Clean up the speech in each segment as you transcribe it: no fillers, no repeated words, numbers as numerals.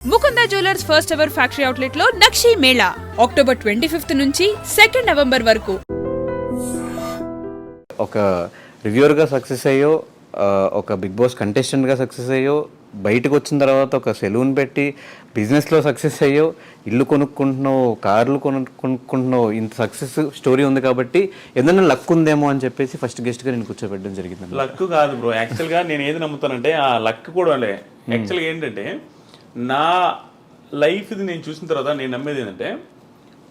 Mukunda jewellers first ever factory outlet లో నక్షి Mela October 25 నుంచి 2 November వరకు. ఒక రివ్యూవర్గా సక్సెస్ అయ్యో, ఒక బిగ్ బాస్ కంటెస్టెంట్గా సక్సెస్ అయ్యో, బయటకు వచ్చిన తర్వాత ఒక సెలూన్ పెట్టి బిజినెస్లో సక్సెస్ అయ్యో, ఇల్లు కొనుక్కుంటున్నావు, కార్లు కొనుక్కుంటున్నావు, ఇంత సక్సెస్ స్టోరీ ఉంది కాబట్టి ఏదైనా లక్ ఉందేమో అని చెప్పేసి ఫస్ట్ గెస్ట్గా నేను కూర్చోబెట్టడం జరిగింది. లక్ కాదు బ్రో, యాక్చువల్గా నేను ఏది నమ్ముతానంటే ఆ లక్ కూడా యాక్చువల్గా ఏంటంటే నా లైఫ్ది నేను చూసిన తర్వాత నేను నమ్మేది ఏంటంటే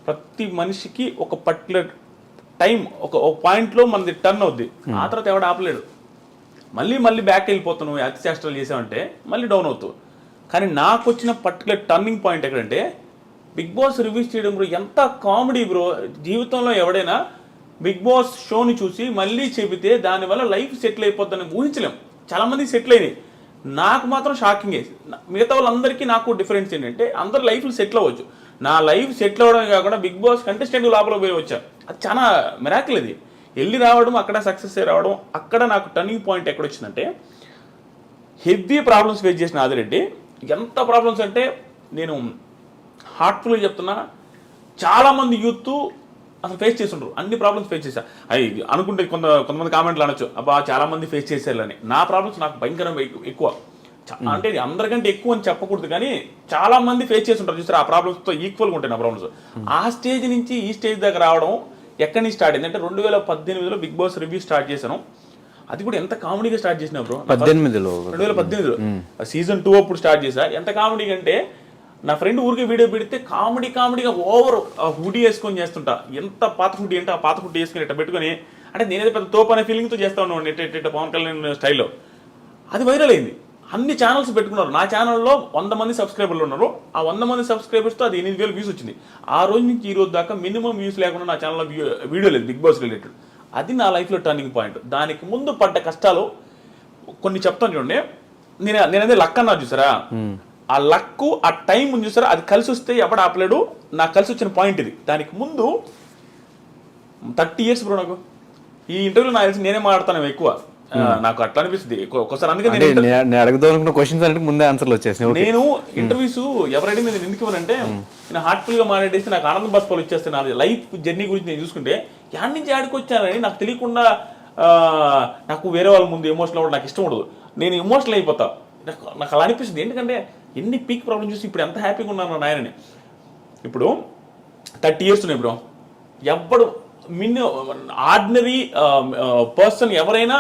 ప్రతి మనిషికి ఒక పర్టికులర్ టైం ఒక పాయింట్లో మనది టర్న్ అవుద్ది. ఆ తర్వాత ఎవడు ఆపలేడు. మళ్ళీ బ్యాక్ వెళ్ళిపోతున్నావు, అతి చేష్టలు చేసామంటే మళ్ళీ డౌన్ అవుతావు. కానీ నాకు వచ్చిన పర్టికులర్ టర్నింగ్ పాయింట్ ఎక్కడంటే బిగ్ బాస్ రివ్యూస్ చేయడం బ్రో. ఎంత కామెడీ బ్రో. జీవితంలో ఎవడైనా బిగ్ బాస్ షోని చూసి మళ్ళీ చెబితే దానివల్ల లైఫ్ సెటిల్ అయిపోద్దని ఊహించలేం. చాలామంది సెటిల్ అయినాయి, నాకు మాత్రం షాకింగ్. మిగతా వాళ్ళందరికీ నాకు డిఫరెన్స్ ఏంటంటే అందరు లైఫ్లో సెటిల్ అవ్వచ్చు. నా లైఫ్ సెటిల్ అవ్వడమే కాకుండా బిగ్ బాస్ కంటెస్టెంట్ లోపల పోయి వచ్చా. అది చాలా మిరాకిల్. ఇది వెళ్ళి రావడం, అక్కడ సక్సెస్ అయ్యి రావడం. అక్కడ నాకు టర్నింగ్ పాయింట్ ఎక్కడ వచ్చిందంటే హెవీ ప్రాబ్లమ్స్ ఫేస్ చేసిన ఆదిరెడ్డి. ఎంత ప్రాబ్లమ్స్ అంటే నేను హార్ట్ఫుల్గా చెప్తున్నా, చాలామంది యూత్ అసలు ఫేస్ చేస్తుండ్రు. అన్ని ప్రాబ్లమ్స్ ఫేస్ చేశా. అవి అనుకుంటే కొంతమంది కామెంట్లు అనొచ్చు, అబ్బా చాలామంది ఫేస్ చేసేయాలని. నా ప్రాబ్లమ్స్ నాకు భయంకరంగా ఎక్కువ. అంటే అందరికంటే ఎక్కువ అని చెప్పకూడదు, కానీ చాలా మంది ఫేస్ చేస్తుంటారు చూసారు. ఆ ప్రాబ్లమ్స్తో ఈక్వల్గా ఉంటాయి నా ప్రాబ్లమ్స్. ఆ స్టేజ్ నుంచి ఈ స్టేజ్ దగ్గర రావడం ఎక్కడి నుంచి స్టార్ట్ అయింది అంటే 2018లో బిగ్ బాస్ రివ్యూ స్టార్ట్ చేశాను. అది కూడా ఎంత కామెడీగా స్టార్ట్ చేసినా బ్రో. 2018లో సీజన్ 2 అప్పుడు స్టార్ట్ చేశా. ఎంత కామెడీగా అంటే నా ఫ్రెండ్ ఊరికి వీడియో పెడితే కామెడీగా ఓవర్ హుడీ వేసుకొని చేస్తుంటా. ఎంత పాత హుడీ అంటే ఆ పాత హుడీ వేసుకుని ఇట్లా పెట్టుకొని, అంటే నేనేదో పెద్ద తోపు అనే ఫీలింగ్తో చేస్తా ఉన్నాను ఇట్ట పవన్ కళ్యాణ్ స్టైల్లో. అది వైరల్ అయింది. అన్ని ఛానల్స్ పెట్టుకున్నారు. నా ఛానల్లో 100 మంది సబ్స్క్రైబర్లు ఉన్నారు. ఆ 100 మంది సబ్స్క్రైబర్స్తో అది 8,000 వ్యూస్ వచ్చింది. ఆ రోజు నుంచి ఈ రోజు దాకా మినిమం వ్యూస్ లేకుండా నా ఛానల్లో వీడియో లేదు బిగ్ బాస్ రిలేటెడ్. అది నా లైఫ్లో టర్నింగ్ పాయింట్. దానికి ముందు పడ్డ కష్టాలు కొన్ని చెప్తాను చూడండి. నేనదే లక్ అన్నా చూసారా, ఆ లక్ ఆ టైం ఉంది చూసారా, అది కలిసి వస్తే ఎవడు ఆపలేడు. నాకు కలిసి వచ్చిన పాయింట్ ఇది. దానికి ముందు 30 ఇయర్స్ బ్రో. నాకు ఈ ఇంటర్వ్యూలో నాకు తెలిసి నేనే మాట్లాడతాను ఎక్కువ. నాకు అట్లా అనిపిస్తుంది ఒకసారి. అందుకే ముందే ఆన్సర్లు వచ్చేసి నేను ఇంటర్వ్యూస్ ఎవరైనా నేను ఎందుకు ఇవ్వనంటే నేను హార్ట్ఫుల్గా మాట్లాడేసి నాకు ఆనందం బస్పాలు వచ్చేస్తే నా లైఫ్ జర్నీ గురించి నేను చూసుకుంటే యాడ్ నుంచి యాడికి వచ్చానని నాకు తెలియకుండా నాకు వేరే వాళ్ళ ముందు ఎమోషనల్ అవ్వడం నాకు ఇష్టం ఉండదు. నేను ఎమోషనల్ అయిపోతా. నాకు అలా అనిపిస్తుంది. ఎందుకంటే ఎన్ని పీక్ ప్రాబ్లమ్ చూసి ఇప్పుడు ఎంత హ్యాపీగా ఉన్నాను నాయనని. ఇప్పుడు 30 ఇయర్స్ ఉన్నాయి బ్రో. ఎవ్వడు ఆర్డినరీ పర్సన్ ఎవరైనా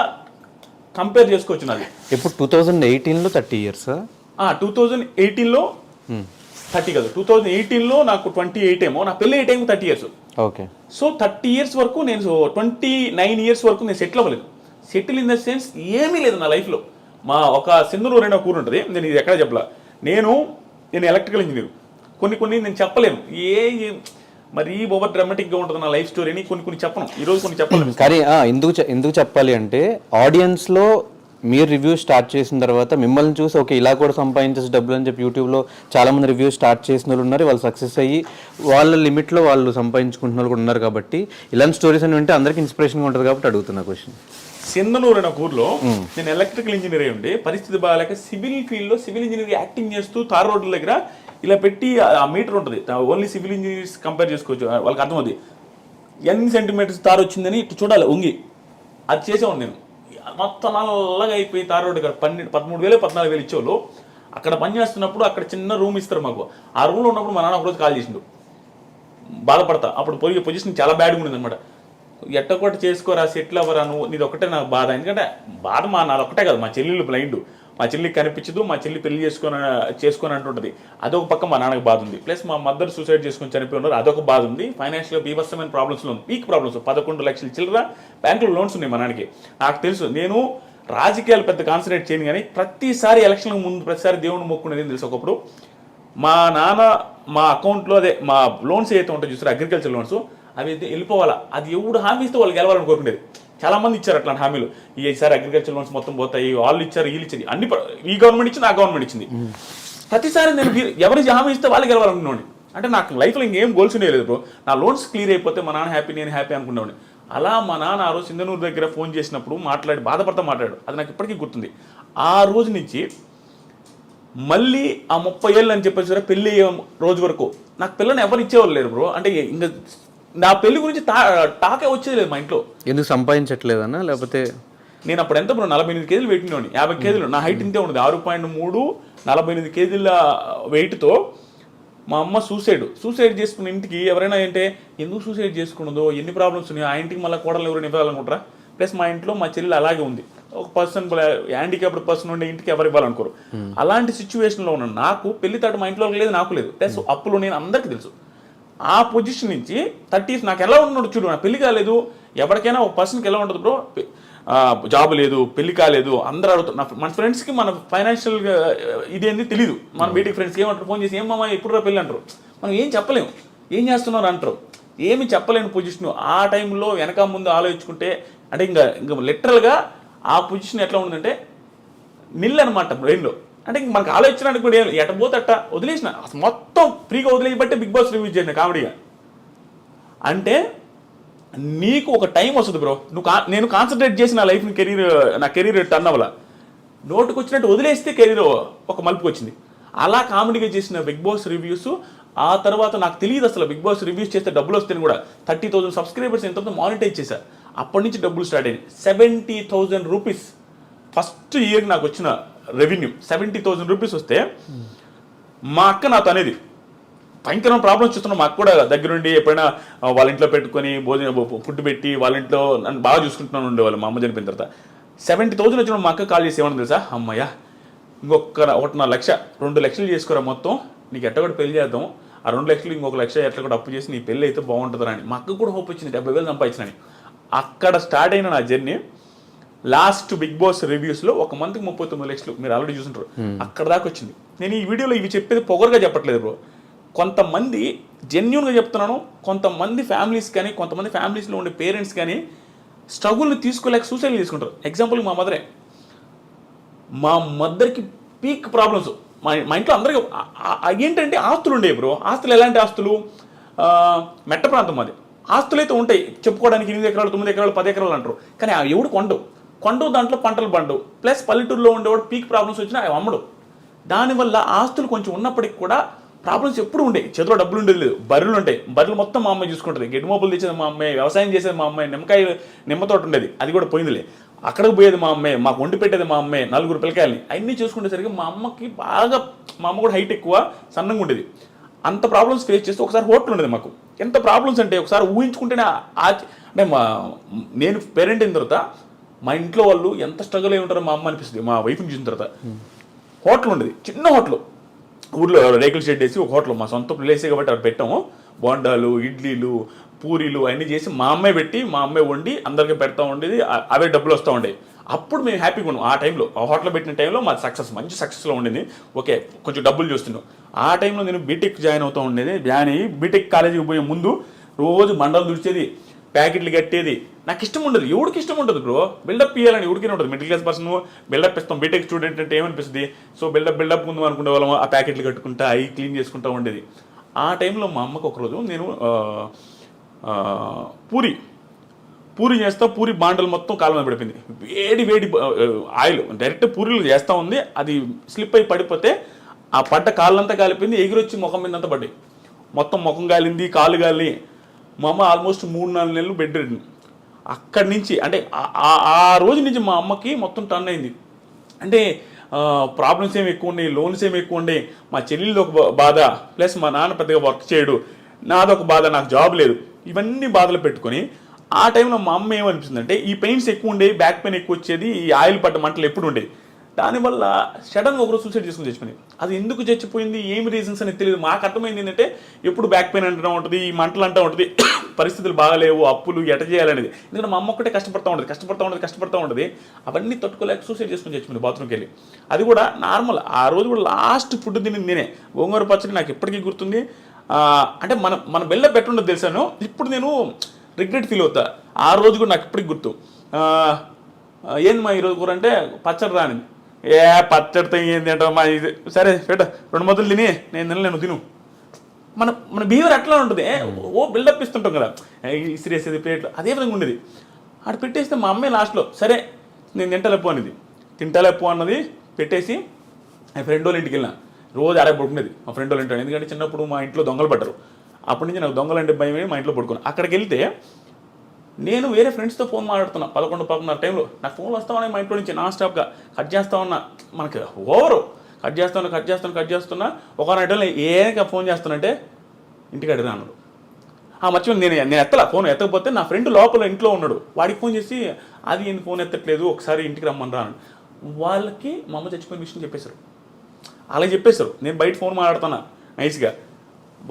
కంపేర్ చేసుకోవచ్చు. నాది ఇప్పుడు 2018లో 30 ఇయర్స్. 2018లో 30 కాదు, 2018లో నాకు 28 ఏమో. నా పెళ్ళి 8 ఏమో 30 ఇయర్స్. ఓకే. సో 30 ఇయర్స్ వరకు నేను 29 ఇయర్స్ వరకు నేను సెటిల్ అవ్వలేదు. సెటిల్ ఇన్ ద సెన్స్ ఏమీ లేదు నా లైఫ్లో. మా ఒక సింధనూరు అనే ఊరు ఉంటుంది, నేను ఇది ఎక్కడ చెప్పలా. నేను ఎలక్ట్రికల్ ఇంజనీర్. కొన్ని నేను చెప్పలేను. మరి ఓవర్ డ్రామాటిక్గా ఉంటుంది నా లైఫ్ స్టోరీని. కొన్ని చెప్పను ఈరోజు, కొన్ని చెప్పలేను. కానీ ఎందుకు చెప్పాలి అంటే ఆడియన్స్లో మీరు రివ్యూ స్టార్ట్ చేసిన తర్వాత మిమ్మల్ని చూసి ఓకే ఇలా కూడా సంపాదించేసి డబ్బులు అని చెప్పి యూట్యూబ్లో చాలామంది రివ్యూ స్టార్ట్ చేసిన వాళ్ళు ఉన్నారు. వాళ్ళు సక్సెస్ అయ్యి వాళ్ళ లిమిట్లో వాళ్ళు సంపాదించుకుంటున్న వాళ్ళు కూడా ఉన్నారు. కాబట్టి ఇలాంటి స్టోరీస్ అని వింటే అందరికీ ఇన్స్పిరేషన్గా ఉంటుంది కాబట్టి అడుగుతున్నా క్వశ్చన్. సింధనూరు అనే ఊర్లో నేను ఎలక్ట్రికల్ ఇంజనీర్ అయి ఉండి పరిస్థితి బాగాలేక సివిల్ ఫీల్డ్లో సివిల్ ఇంజనీర్ యాక్టింగ్ చేస్తూ తార్ రోడ్ల దగ్గర ఇలా పెట్టి ఆ మీటర్ ఉంటుంది. ఓన్లీ సివిల్ ఇంజనీర్స్ కంపేర్ చేసుకోవచ్చు, వాళ్ళకి అర్థమవుతుంది. ఎన్ని సెంటీమీటర్స్ తారు వచ్చిందని ఇటు చూడాలి ఉంగి. అది చేసేవాడు నేను. మొత్తం నల్లగా అయిపోయి తార్ రోడ్డు ఇక్కడ 13,000 14,000 ఇచ్చేవాళ్ళు. అక్కడ పని చేస్తున్నప్పుడు అక్కడ చిన్న రూమ్ ఇస్తారు మాకు. ఆ రూమ్లో ఉన్నప్పుడు మా నాన్న ఒకరోజు కాల్ చేసిండు. బాధపడతా. అప్పుడు పోయి పొజిషన్ చాలా బ్యాడ్గా ఉండేది అనమాట. ఎట్టొకటి చేసుకోరా, సెటిల్ అవ్వరా, నువ్వు నీది ఒకటే నాకు బాధ. ఎందుకంటే బాధ నాది ఒకటే కాదు, మా చెల్లెళ్ళు బ్లైండ్, మా చెల్లికి కనిపించదు, మా చెల్లి పెళ్లి చేసుకొని అంటుంటుంది. అదొక పక్క మా నాన్నకి బాధ ఉంది. ప్లస్ మా మదర్ సూసైడ్ చేసుకొని చనిపోయి ఉన్నారు, అదొక బాధ ఉంది. ఫైనాన్షియల్గా బీభత్సమైన ప్రాబ్లమ్స్లో ఉంది, పీక్ ప్రాబ్లమ్స్. 11 లక్షల చిల్లర బ్యాంకులో లోన్స్ ఉన్నాయి మా నాన్నకి. నాకు తెలుసు. నేను రాజకీయాలు పెద్ద కాన్సన్ట్రేట్ చేయను, కానీ ప్రతిసారి ఎలక్షన్లకు ముందు ప్రతిసారి దేవుడిని మొక్కునేది తెలుసు. ఒకప్పుడు మా నాన్న మా అకౌంట్లో అదే మా లోన్స్ ఏదైతే ఉంటాయో చూస్తారు అగ్రికల్చర్ లోన్స్, అవి అయితే వెళ్ళిపోవాలా. అది ఎవడు హామీ ఇస్తే వాళ్ళు గెలవాలని కోరుకునేది. చాలామంది ఇచ్చారు అట్లాంటి హామీలు. ఈసారి అగ్రికల్చర్ లోన్స్ మొత్తం పోతాయి, వాళ్ళు ఇచ్చారు, వీళ్ళు ఇచ్చారు, అన్ని ఈ గవర్నమెంట్ ఇచ్చింది, ఆ గవర్నమెంట్ ఇచ్చింది. ప్రతిసారి నేను ఎవరికి హామీ ఇస్తే వాళ్ళు గెలవాలనుకునేవాడిని. అంటే నాకు లైఫ్లో ఇంకేం గోల్స్ ఉండేది బ్రో. నా లోన్స్ క్లియర్ అయిపోతే మా నాన్న హ్యాపీ, నేను హ్యాపీ అనుకునేవాడిని. అలా మా నాన్న ఆ రోజు సింధనూరు దగ్గర ఫోన్ చేసినప్పుడు మాట్లాడాడు. అది నాకు ఇప్పటికీ గుర్తుంది. ఆ రోజు నుంచి మళ్ళీ ఆ 30 ఏళ్ళు అని చెప్పేసి సరే పెళ్ళి అయ్యే రోజు వరకు నాకు పిల్లని ఎవరు ఇచ్చేవాళ్ళు లేరు బ్రో. అంటే ఇంకా నా పెళ్లి గురించి టాకే వచ్చేది లేదు మా ఇంట్లో. ఎందుకు సంపాదించట్లేదన్నా లేకపోతే? నేను అప్పుడు ఎంత బ్రో 48 కేజీలు పెట్టినోని, 50 కేజీలు నా హైట్ ఇంతే ఉండదు, 6.3 48 కేజీల వెయిట్తో మా అమ్మ సూసైడ్ చేసుకున్న ఇంటికి ఎవరైనా అంటే ఎందుకు సూసైడ్ చేసుకున్నదో, ఎన్ని ప్రాబ్లమ్స్ ఉన్నాయో, ఆ ఇంటికి మళ్ళీ కోడలు ఎవరైనా ఇవ్వాలనుకుంటారా? ప్లస్ మా ఇంట్లో మా చెల్లి అలాగే ఉంది, ఒక పర్సన్ హ్యాండిక్యాప్డ్ పర్సన్ ఉండే ఇంటికి ఎవరు ఇవ్వాలనుకోరు. అలాంటి సిచ్యువేషన్లో ఉన్న నాకు పెళ్లి తాటు మా ఇంట్లో లేదు, నాకు లేదు. ప్లస్ అప్పులు నేను అందరికీ తెలుసు. ఆ పొజిషన్ నుంచి 30s నాకు ఎలా ఉన్నాడు చూడు, నా పెళ్లి కాలేదు. ఎవరికైనా ఒక పర్సన్కి ఎలా ఉంటుంది బ్రో, జాబ్ లేదు, పెళ్లి కాలేదు, అందరూ అడుగుతారు. మన ఫ్రెండ్స్కి మన ఫైనాన్షియల్గా ఇదేంది తెలియదు. మన బీటికి ఫ్రెండ్స్కి ఏమంటారు, ఫోన్ చేసి ఏమమ్మా ఎప్పుడు పెళ్ళి అంటారు. మనం ఏం చెప్పలేము, ఏం చేస్తున్నారు అంటారు, ఏమి చెప్పలేని పొజిషన్. ఆ టైంలో వెనక ముందు ఆలోచించుకుంటే అంటే ఇంకా లిటరల్గా ఆ పొజిషన్ ఎట్లా ఉందంటే నిల్ అనమాట బ్రెయిన్లో. అంటే ఇంక మనకు ఆలోచించడానికి కూడా ఎట పోతే అట్ట వదిలేసిన, అసలు మొత్తం ఫ్రీగా వదిలేయబట్టే బిగ్ బాస్ రివ్యూ చేసిన కామెడీగా. అంటే నీకు ఒక టైం వస్తుంది బ్రో, నేను కాన్సన్ట్రేట్ చేసి నా లైఫ్ని నా కెరీర్ టర్న్ అవ్వాల, నోటుకు వచ్చినట్టు వదిలేస్తే కెరీర్ ఒక మలుపుకి వచ్చింది. అలా కామెడీగా చేసిన బిగ్ బాస్ రివ్యూస్. ఆ తర్వాత నాకు తెలియదు అసలు బిగ్ బాస్ రివ్యూస్ చేస్తే డబ్బులు వస్తాయని కూడా. 30,000 సబ్స్క్రైబర్స్ ఎంతో మానిటైజ్ చేశారు. అప్పటి నుంచి డబ్బులు స్టార్ట్ అయింది. 70,000 రూపీస్ ఫస్ట్ ఇయర్ నాకు వచ్చిన రెవెన్యూ. 70,000 రూపీస్ వస్తే మా అక్క నాతో అనేది భయంకరమైన ప్రాబ్లమ్స్ చూస్తున్నాం. మా అక్క కూడా దగ్గరుండి ఎప్పుడైనా వాళ్ళ ఇంట్లో పెట్టుకొని ఫుడ్ పెట్టి వాళ్ళ ఇంట్లో నన్ను బాగా చూసుకుంటున్నాను ఉండేవాళ్ళు. మా అమ్మ చనిపోయిన తర్వాత 70,000 వచ్చిన మా అక్క కాల్ చేసి ఏమన్నా తెలుసా, అమ్మయ్య ఇంకొక 1.5 లక్ష 2 లక్షలు చేసుకోరా మొత్తం, నీకు ఎట్ట కూడా పెళ్లి చేద్దాం, ఆ 2 లక్షలు ఇంకొక 1 లక్ష ఎట్లా కూడా అప్పు చేసి నీ పెళ్ళి అయితే బాగుంటుందని అని. మా అక్క కూడా హోప్ వచ్చింది, 70,000 సంపాదించినని. అక్కడ స్టార్ట్ అయిన నా జర్నీ. లాస్ట్ బిగ్ బాస్ రివ్యూస్లో ఒక మంత్కి 39 లక్షలు మీరు ఆల్రెడీ చూసుంటారు, అక్కడ దాకా వచ్చింది. నేను ఈ వీడియోలో ఇవి చెప్పేది పొగరుగా చెప్పట్లేదు బ్రో. కొంతమంది జెన్యూన్గా చెప్తున్నాను, కొంతమంది ఫ్యామిలీస్ కానీ కొంతమంది ఫ్యామిలీస్లో ఉండే పేరెంట్స్ కానీ స్ట్రగుల్ని తీసుకోలేక సూసైడ్ తీసుకుంటారు. ఎగ్జాంపుల్ మా మా మదర్కి పీక్ ప్రాబ్లమ్స్. మా ఇంట్లో అందరికీ ఏంటంటే ఆస్తులు ఉండేవి బ్రో. ఆస్తులు ఎలాంటి ఆస్తులు, మెట్ట ప్రాంతం అది. ఆస్తులు అయితే ఉంటాయి చెప్పుకోవడానికి, 8 ఎకరాలు 9 ఎకరాలు 10 ఎకరాలు అంటారు, కానీ అవి ఎవడు కొండవు దాంట్లో పంటలు పండవు. ప్లస్ పల్లెటూరులో ఉండేవాడు పీక్ ప్రాబ్లమ్స్ వచ్చినా అవి అమ్మడు. దానివల్ల ఆస్తులు కొంచెం ఉన్నప్పటికి కూడా ప్రాబ్లమ్స్ ఎప్పుడు ఉండే. చేతిలో డబ్బులు ఉండేది లేదు. బర్రెలు ఉంటాయి, బర్రెలు మొత్తం మా అమ్మాయి చూసుకుంటుంది. గెడ్డి మోపులు తెచ్చేది మా అమ్మాయి, వ్యవసాయం చేసేది మా అమ్మాయి, నిమ్మ తోట ఉండేది, అది కూడా పోయిందిలే. అక్కడికి పోయేది మా అమ్మాయి, మాకు వండి పెట్టేది మా అమ్మాయి, 4 పిల్లకాయలని. అన్నీ చూసుకునేసరికి మా అమ్మకి బాగా, మా అమ్మ కూడా హైట్ ఎక్కువ, సన్నంగా ఉండేది. అంత ప్రాబ్లమ్స్ ఫేస్ చేస్తే ఒకసారి హోటల్ ఉండేది మాకు. ఎంత ప్రాబ్లమ్స్ అంటే ఒకసారి ఊహించుకుంటేనే అంటే నేను పేరెంట్ అయిన తర్వాత మా ఇంట్లో వాళ్ళు ఎంత స్ట్రగుల్ అయి ఉంటారో మా అమ్మ అనిపిస్తుంది. మా వైఫ్ని చూసిన తర్వాత హోటల్ ఉండేది, చిన్న హోటల్, ఊర్లో రేకుల షెడ్ వేసి ఒక హోటల్, మా సొంత ప్లేసే కాబట్టి అక్కడ పెట్టాము. బోండాలు, ఇడ్లీలు, పూరీలు అన్నీ చేసి మా అమ్మాయి పెట్టి మా అమ్మాయి వండి అందరికీ పెడతా ఉండేది. అవే డబ్బులు వస్తూ ఉండేవి. అప్పుడు మేము హ్యాపీగా ఉన్నాం. ఆ టైంలో ఆ హోటల్ పెట్టిన టైంలో మా మంచి సక్సెస్లో ఉండేది. ఓకే కొంచెం డబ్బులు చూస్తున్నాం. ఆ టైంలో నేను బీటెక్ జాయిన్ అవుతూ ఉండేది. జాయిన్ అయ్యి బీటెక్ కాలేజీకి పోయే ముందు రోజు మండలు దుడిచేది, ప్యాకెట్లు కట్టేది. నాకు ఇష్టం ఉండదు, ఎవరికి ఇష్టం ఉంటుంది బ్రో, బిల్డప్ ఇవ్వాలని ఎవరికైనా ఉంటుంది. మిడిల్ క్లాస్ పర్సన్ బిల్డప్ ఇస్తాం. బీటెక్ స్టూడెంట్ అంటే ఏమనిపిస్తుంది, సో బిల్డప్ ముందు అనుకునే వాళ్ళం. ఆ ప్యాకెట్లు కట్టుకుంటా అవి క్లీన్ చేసుకుంటూ ఉండేది. ఆ టైంలో మా అమ్మకు ఒకరోజు నేను పూరి చేస్తా, పూరి బాండలు మొత్తం కాలం మీద పడిపోయింది. వేడి ఆయిల్ డైరెక్ట్ పూరీలు చేస్తూ ఉంది, అది స్లిప్ అయి పడిపోతే ఆ పడ్డ కాళ్ళంతా కాలిపోయింది, ఎగిరొచ్చి ముఖం మీద అంతా పడ్డాయి. మొత్తం ముఖం కాలింది, కాళ్ళు కాలి. మా అమ్మ ఆల్మోస్ట్ 3-4 నెలలు బెడ్ రెడ్. అక్కడి నుంచి అంటే ఆ రోజు నుంచి మా అమ్మకి మొత్తం టర్న్ అయింది. అంటే ప్రాబ్లమ్స్ ఏమి ఎక్కువ ఉన్నాయి, లోన్స్ ఏమి ఎక్కువ ఉన్నాయి, మా చెల్లెలది ఒక బాధ, ప్లస్ మా నాన్న పెద్దగా వర్క్ చేయడు, నాదొక బాధ, నాకు జాబ్ లేదు, ఇవన్నీ బాధలు పెట్టుకొని ఆ టైంలో మా అమ్మ ఏమనిపిస్తుందంటే ఈ పెయిన్స్ ఎక్కువ ఉండేవి, బ్యాక్ పెయిన్ ఎక్కువ వచ్చేది, ఈ ఆయిల్ పడ్డ మంటలు ఎప్పుడు ఉండేవి. దానివల్ల సడన్గా ఒకరోజు సూసైడ్ చేసుకుని చచ్చిపోయింది. అది ఎందుకు చచ్చిపోయింది, ఏమి రీజన్స్ అనేది తెలియదు. మాకు అర్థమైంది ఏంటంటే ఎప్పుడు బ్యాక్ పెయిన్ అంటూ ఉంటుంది, ఈ మంటలు అంటూ ఉంటుంది, పరిస్థితులు బాగాలేవు, అప్పులు ఎట చేయాలనేది. ఎందుకంటే మా అమ్మ ఒక్కటే కష్టపడుతూ ఉంటుంది. అవన్నీ తట్టుకోలేక సూసైడ్ చేసుకుని చచ్చిపోయింది బాత్రూమ్కి వెళ్ళి. అది కూడా నార్మల్. ఆ రోజు కూడా లాస్ట్ ఫుడ్ తిని నేనే గోంగూర పచ్చడి నాకు ఎప్పటికీ గుర్తుంది. అంటే మన బెల్ల పెట్టుండదు తెలుసాను. ఇప్పుడు నేను రిగ్రెట్ ఫీల్ అవుతా. ఆ రోజు కూడా నాకు ఇప్పటికి గుర్తు. ఏంది మా ఈరోజు కూర అంటే పచ్చడి రానిది. పచ్చడితో ఏంది అంటే మా ఇది సరే పెట్ట 2 ముద్దలు తిని నేను తినలేను, తిను. మన బిహేవియర్ అట్లా ఉంటుంది. బిల్డప్ ఇస్తుంటాం కదా, ఇసిరేసేది ప్లేట్లు, అదే విధంగా ఉండేది. అక్కడ పెట్టేస్తే మా అమ్మాయి లాస్ట్లో సరే నేను తింటలేపు అన్నది పెట్టేసి మా ఫ్రెండ్ వాళ్ళ ఇంటికి వెళ్ళిన రోజు ఆడే పడుకునేది మా ఫ్రెండ్ వాళ్ళ ఇంటి, ఎందుకంటే చిన్నప్పుడు మా ఇంట్లో దొంగలు పడ్డారు, అప్పటి నుంచి నాకు దొంగలు అంటే భయమే, మా ఇంట్లో పడుకున్నాను. అక్కడికి వెళ్తే నేను వేరే ఫ్రెండ్స్తో ఫోన్ మాట్లాడుతున్నా 11-11:30 టైంలో, నాకు ఫోన్లు వస్తా ఉన్నాయి మా ఇంట్లో నుంచి నాన్ స్టాప్గా, కట్ చేస్తా ఉన్నా, మనకి ఓవరు కట్ చేస్తున్నా. ఒక టైంలో ఏక ఫోన్ చేస్తానంటే ఇంటికి అడిగినా అన్నాడు. మర్చిపోయింది, నేను ఎత్తలా, ఫోన్ ఎత్తకపోతే నా ఫ్రెండ్ లోపల ఇంట్లో ఉన్నాడు, వాడికి ఫోన్ చేసి అది ఈయన ఫోన్ ఎత్తట్లేదు, ఒకసారి ఇంటికి రమ్మని అన్నాడు. వాళ్ళకి మా అమ్మ చచ్చిపోయిన విషయం చెప్పేశారు, అలా చెప్పేశారు. నేను బయట ఫోన్ మాట్లాడుతున్నా నైస్గా,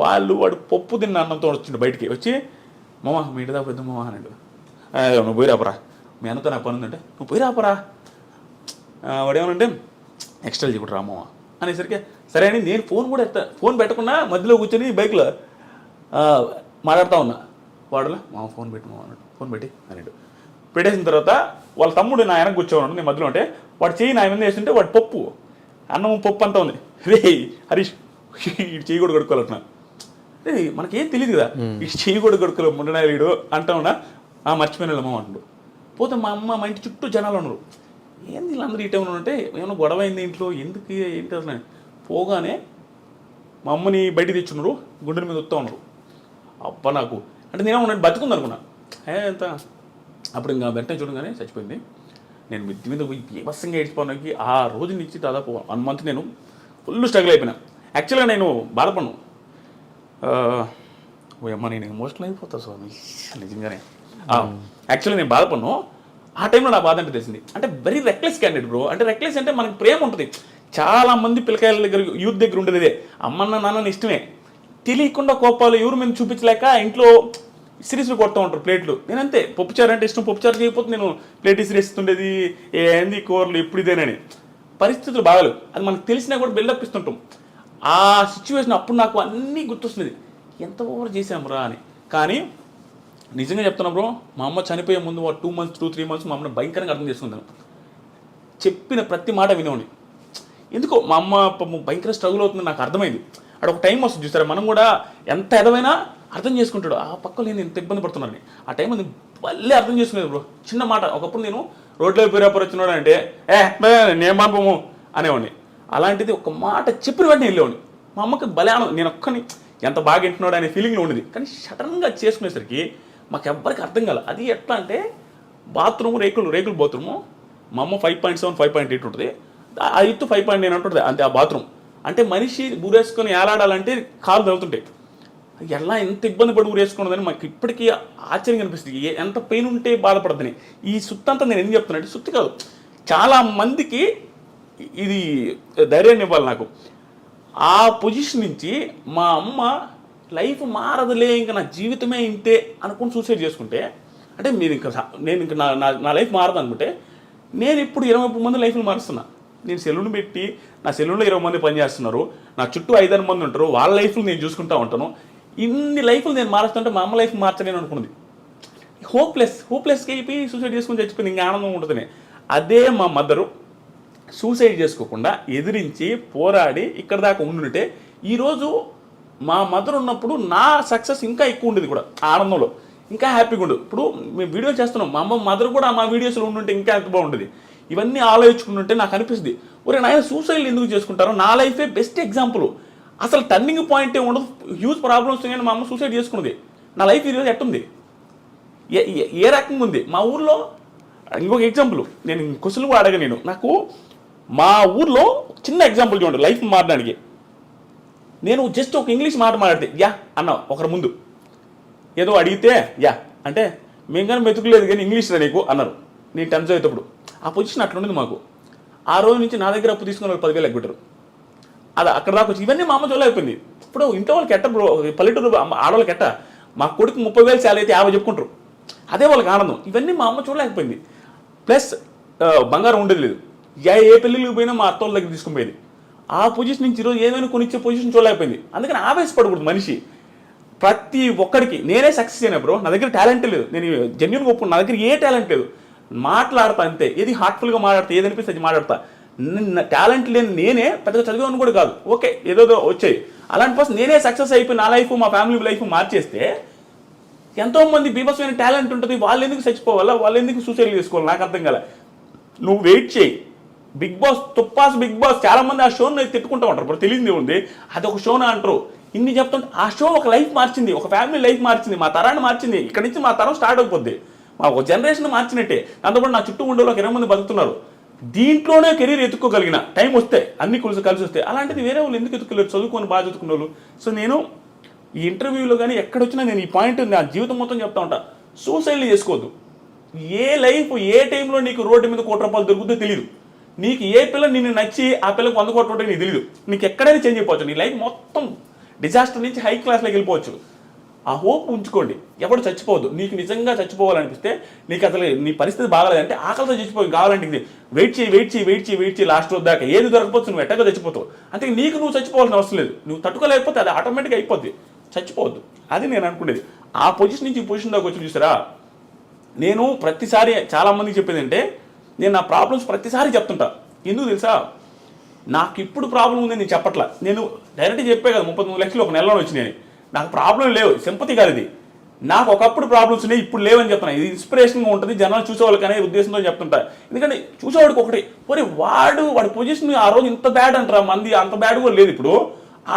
వాడు పప్పు తిన్న అన్నంతో వచ్చిండు బయటికి వచ్చి, మామ మీ ఇంటి దాకా పెద్ద మామ అన్నాడు. నువ్వు పోయి రాపరా, మీ అన్నతో నాకు పని ఉందంటే నువ్వు పోయి రాపరా. వాడేమనంటే ఎక్స్ట్రా చెప్పుడు రామమ్మ అనేసరికి సరే అని నేను ఫోన్ పెట్టకుండా మధ్యలో కూర్చొని బైక్లో మాట్లాడుతూ ఉన్నా. వాడులా మా ఫోన్ పెట్టు మామ అన్నాడు, ఫోన్ పెట్టి అన్నాడు. పెట్టేసిన తర్వాత వాళ్ళ తమ్ముడు నా వెనక కూర్చోన్నాడు, నేను మధ్యలో ఉంటే వాడు చెయ్యి నా మీద వేస్తుంటే వాడు పప్పు అన్నం పప్పు అంతా ఉంది. రే హరీష్ చెయ్యి కూడా కడుక్కోవాలన్నా, రే మనకేం తెలియదు కదా, ఈ చెయ్యి కూడా కడుక్కోలే ముండనాయుడు అంటా ఉన్నా. మర్చిపోయిన అమ్మ అంటుడు. పోతే మా అమ్మ మా ఇంటి చుట్టూ జనాలు ఉన్నారు, ఏంది వీళ్ళందరూ ఈ టైంలో ఉంటే ఏమైనా గొడవ అయింది ఇంట్లో, ఎందుకు ఏంటి అసలు. పోగానే మా అమ్మని బయట తెచ్చున్నారు, గుండెల మీద వస్తూ ఉన్నారు. అబ్బా నాకు అంటే నేనే ఉన్నాను బతుకుంది అనుకున్నా, ఎంత అప్పుడు ఇంకా వెంటనే చూడగానే చచ్చిపోయింది. నేను మిద్ది మీద పోయి బీభత్సంగా ఏడ్చిపోవడానికి ఆ రోజు నుంచి దాదాపు 1 month నేను ఫుల్ స్ట్రగుల్ అయిపోయినా. యాక్చువల్గా నేను బాధపడను, అమ్మ నేను ఎమోషనల్ అయిపోతా స్వామి నిజంగానే. యాక్చువల్గా నేను బాధపడను, ఆ టైంలో నా బాధ అంటే తెలిసింది. అంటే వెరీ రెక్లెస్ క్యాండిడేట్ బ్రో. అంటే రెక్లెస్ అంటే మనకి ప్రేమ ఉంటుంది, చాలా మంది పిల్లకాయల దగ్గర యూత్ దగ్గర ఉండేది ఇదే, అమ్మన్న నాన్న ఇష్టమే, తెలియకుండా కోపాలు ఎవరి మీద చూపించలేక ఇంట్లో సిరీస్లు కొడుతూ ఉంటారు ప్లేట్లు. నేనంతే, పప్పుచారు అంటే ఇష్టం, పప్పుచారు చేయకపోతే నేను ప్లేట్ ఇస్తుండేది, ఏంది కూరలు ఎప్పుడు ఇదేనని. పరిస్థితులు బాగాలేవు, అది మనకు తెలిసినా కూడా బిల్డప్ ఇస్తుంటాం. ఆ సిచ్యువేషన్ అప్పుడు నాకు అన్నీ గుర్తొస్తుంది, ఎంత ఓవర్ చేసాము అని. కానీ నిజంగా చెప్తున్నా బ్రో, మా అమ్మ చనిపోయే ముందు 2 months 2-3 months మా అమ్మని భయంకరంగా అర్థం చేసుకుందాను. చెప్పిన ప్రతి మాట వినేవాడిని. ఎందుకో మా అమ్మ భయంకర స్ట్రగుల్ అవుతుంది నాకు అర్థమైంది. అక్కడ ఒక టైం వస్తుంది చూసారా, మనం కూడా ఎంత ఎదవైనా అర్థం చేసుకుంటాడు, ఆ పక్కలో నేను ఎంత ఇబ్బంది పడుతున్నాను ఆ టైం నేను మళ్ళీ అర్థం చేసుకునేది బ్రో. చిన్న మాట, ఒకప్పుడు నేను రోడ్లో పేరాపర్ వచ్చినాడు అంటే నేను మాపము అనేవాడిని. అలాంటిది ఒక మాట చెప్పిన వెంటనే వెళ్ళేవాడిని. మా అమ్మకి భలే నేను ఒక్కని ఎంత బాగా వింటున్నాడు అనే ఫీలింగ్లో ఉండేది. కానీ సడన్గా చేసుకునేసరికి మాకు ఎవ్వరికి అర్థం కాల. అది ఎట్లా అంటే బాత్రూమ్ రేకులు బాత్రూము, మా అమ్మ 5.7 5.8 ఉంటుంది, ఆ ఎత్తు 5.9 ఉంటుంది అంతే ఆ బాత్రూమ్. అంటే మనిషి ఊరేసుకొని ఏలాడాలంటే కాలు తగులుతుంటాయి. ఎలా ఎంత ఇబ్బంది పడి ఊరేసుకున్నదని మాకు ఇప్పటికీ ఆశ్చర్యం అనిపిస్తుంది, ఎంత పెయిన్ ఉంటే బాధపడద్దని. ఈ సుత్తంతా నేను ఎందుకు చెప్తున్నా అంటే, సుత్తి కాదు, చాలా మందికి ఇది ధైర్యాన్ని ఇవ్వాలి నాకు. ఆ పొజిషన్ నుంచి మా అమ్మ లైఫ్ మారదులే, ఇంకా నా జీవితమే ఇంతే అనుకుని సూసైడ్ చేసుకుంటే, అంటే మీరు నేను ఇంకా నా లైఫ్ మారదు అనుకుంటే, నేను ఇప్పుడు 20 మంది లైఫ్ని మారుస్తున్నా. నేను సెలూన్ పెట్టి నా సెలూన్లో 20 మంది పనిచేస్తున్నారు, నా చుట్టూ 5-6 మంది ఉంటారు, వాళ్ళ లైఫ్లు నేను చూసుకుంటూ ఉంటాను. ఇన్ని లైఫ్లు నేను మారుస్తుంటే మా అమ్మ లైఫ్ మార్చలేను అనుకున్నది. హోప్లెస్గా అయిపోయి సూసైడ్ చేసుకుని చచ్చిపోయింది, ఇంకా ఆనందం ఉంటుంది. అదే మా మదరు సూసైడ్ చేసుకోకుండా ఎదిరించి పోరాడి ఇక్కడ దాకా ఉండుంటే, ఈరోజు మా మదర్ ఉన్నప్పుడు నా సక్సెస్ ఇంకా ఎక్కువ ఉండేది కూడా, ఆనందంలో ఇంకా హ్యాపీగా ఉండదు. ఇప్పుడు మేము వీడియో చేస్తున్నాం, మా అమ్మ మదర్ కూడా మా వీడియోస్లో ఉండుంటే ఇంకా ఎంత బాగుంటుంది. ఇవన్నీ ఆలోచించుకుంటుంటే నాకు అనిపిస్తుంది, ఒరే నాయన సూసైడ్ ఎందుకు చేసుకుంటారో, నా లైఫే బెస్ట్ ఎగ్జాంపుల్. అసలు టర్నింగ్ పాయింటే ఉండదు, హ్యూజ్ ప్రాబ్లమ్స్ కానీ మా అమ్మ సూసైడ్ చేసుకున్నది. నా లైఫ్ ఈరోజు ఎట్టుంది, ఏ రకంగా ఉంది. మా ఊర్లో ఇంకొక ఎగ్జాంపుల్ నేను క్వశ్చన్ కూడా అడగ, నాకు మా ఊర్లో చిన్న ఎగ్జాంపుల్ చూడండి లైఫ్ మారడానికి. నేను జస్ట్ ఒక ఇంగ్లీష్ మాట మాట్లాడితే యా అన్న ఒకరి ముందు ఏదో అడిగితే యా అంటే మేము కానీ మెతుకులేదు కానీ ఇంగ్లీష్ రా నీకు అన్నారు. నేను 10th చదివేటప్పుడు ఆ పొజిషన్ అట్లా ఉండేది మాకు. ఆ రోజు నుంచి నా దగ్గర అప్పు తీసుకుని వాళ్ళు 10,000 ఎగ్గొట్టారు. అది అక్కడ దాకా వచ్చి ఇవన్నీ మా అమ్మ జోలు అయిపోయింది. ఇప్పుడు ఇంట్లో వాళ్ళకి ఎట్ట బ్రో, పల్లెటూరు ఆడవాళ్ళకి ఎట్ట, మా కొడుకు 30,000 శాలరీ అయితే 50 చెప్పుకుంటారు, అదే వాళ్ళకి ఆనందం. ఇవన్నీ మా అమ్మ చూడలేకపోయింది. ప్లస్ బంగారం ఉండేది లేదు, ఏ పెళ్ళిళ్ళకి పోయినా మా అత్తోళ్ళ దగ్గర తీసుకుని పోయేది. ఆ పొజిషన్ నుంచి ఈరోజు ఏమైనా కొనిచ్చే పొజిషన్ చూడలేకపోయింది. అందుకని ఆవేశపడకూడదు మనిషి. ప్రతి ఒక్కడికి నేనే సక్సెస్ అయినా బ్రో, నా దగ్గర టాలెంట్ లేదు, నేను జెన్యున్గా ఒప్పుకున్నా, నా దగ్గర ఏ టాలెంట్ లేదు, మాట్లాడతా అంతే. ఏది హార్ట్ఫుల్గా మాట్లాడతా, ఏది అనిపిస్తే అది మాట్లాడతా. టాలెంట్ లేని నేనే పెద్దగా చదివాను కూడా కాదు, ఓకే ఏదో వచ్చాయి. అలాంటి పర్సన్ నేనే సక్సెస్ అయిపోయి నా లైఫ్ మా ఫ్యామిలీ లైఫ్ మార్చేస్తే, ఎంతోమంది బీభత్సమైన టాలెంట్ ఉంటుంది, వాళ్ళు ఎందుకు చచ్చిపోవాలా, వాళ్ళు ఎందుకు సూసైడ్ చేసుకోవాలి, నాకు అర్థం కాలే. నువ్వు వెయిట్ చేయి, బిగ్ బాస్ తుప్పాస్ బిగ్ బాస్ చాలా మంది ఆ షోని తిట్టుకుంటూ ఉంటారు, ఇప్పుడు తెలియదు ఉంది అది ఒక షోని అంటారు. ఇన్ని చెప్తుంటే ఆ షో ఒక లైఫ్ మార్చింది, ఒక ఫ్యామిలీ లైఫ్ మార్చింది, మా తరాన్ని మార్చింది. ఇక్కడ నుంచి మా తరం స్టార్ట్ అయిపోద్ది, మా ఒక జనరేషన్ మార్చినట్టే. దాంతోపాటు నా చుట్టూ ఉండే ఒక 20 మంది బతుకుతున్నారు. దీంట్లోనే కెరీర్ ఎత్తుక్కోగలిగిన టైం వస్తే అన్ని కలిసి వస్తే, అలాంటిది వేరే వాళ్ళు ఎందుకు ఎత్తుకోలేరు? చదువుకొని బాగా చదువుకున్న వాళ్ళు. సో నేను ఈ ఇంటర్వ్యూలో కానీ ఎక్కడొచ్చినా నేను ఈ పాయింట్ నా జీవితం మొత్తం చెప్తా ఉంటా, సూసైడ్లు చేసుకోవద్దు. ఏ లైఫ్ ఏ టైంలో నీకు రోడ్డు మీద ₹1 దొరుకుతుందో తెలియదు. నీకు ఏ పిల్ల నిన్ను నచ్చి ఆ పిల్లకి 100 కోట్లు ఉంటే నీకు తెలియదు. నీకు ఎక్కడైనా చేంజ్ అయిపోవచ్చు, నీ లైఫ్ మొత్తం డిజాస్టర్ నుంచి హై క్లాస్లోకి వెళ్ళిపోవచ్చు. ఆ హోప్ ఉంచుకోండి, ఎవడు చచ్చిపోవద్దు. నీకు నిజంగా చచ్చిపోవాలనిపిస్తే, నీకు అసలు నీ పరిస్థితి బాగాలేదంటే ఆకలితో చచ్చిపోయి కావాలంటే ఇది వెయిట్ చేయి లాస్ట్ రోజు దాకా ఏది దొరకపోవచ్చు, నువ్వు ఎట్టగా చచ్చిపోతావు. అంటే నీకు నువ్వు చచ్చిపోవాల్సిన అవసరం లేదు. నువ్వు తట్టుకోలేకపోతే అది ఆటోమేటిక్గా అయిపోద్ది, చచ్చిపోవద్దు. అది నేను అనుకునేది. ఆ పొజిషన్ నుంచి ఈ పొజిషన్ దాకా వచ్చి చూసారా, నేను ప్రతిసారి చాలామందికి చెప్పేది అంటే, నేను నా ప్రాబ్లమ్స్ ప్రతిసారి చెప్తుంటా. ఎందుకు తెలుసా, నాకు ఇప్పుడు ప్రాబ్లం ఉంది నేను చెప్పట్లా. నేను డైరెక్ట్గా చెప్పే కదా 33 లక్షలు ఒక నెలలో వచ్చినాయి. నాకు ప్రాబ్లం లేవు, సింపతి కాదు ఇది. నాకు ఒకప్పుడు ప్రాబ్లమ్స్ ఉన్నాయి, ఇప్పుడు లేవని చెప్తున్నా. ఇది ఇన్స్పిరేషన్గా ఉంటుంది, జనాలు చూసేవాళ్ళకి అనే ఉద్దేశంతో చెప్తుంటా. ఎందుకంటే చూసేవాడికి ఒకటి, పోనీ వాడి పొజిషన్ ఆ రోజు ఇంత బ్యాడ్ అంటారా, మంది అంత బ్యాడ్ కూడా లేదు. ఇప్పుడు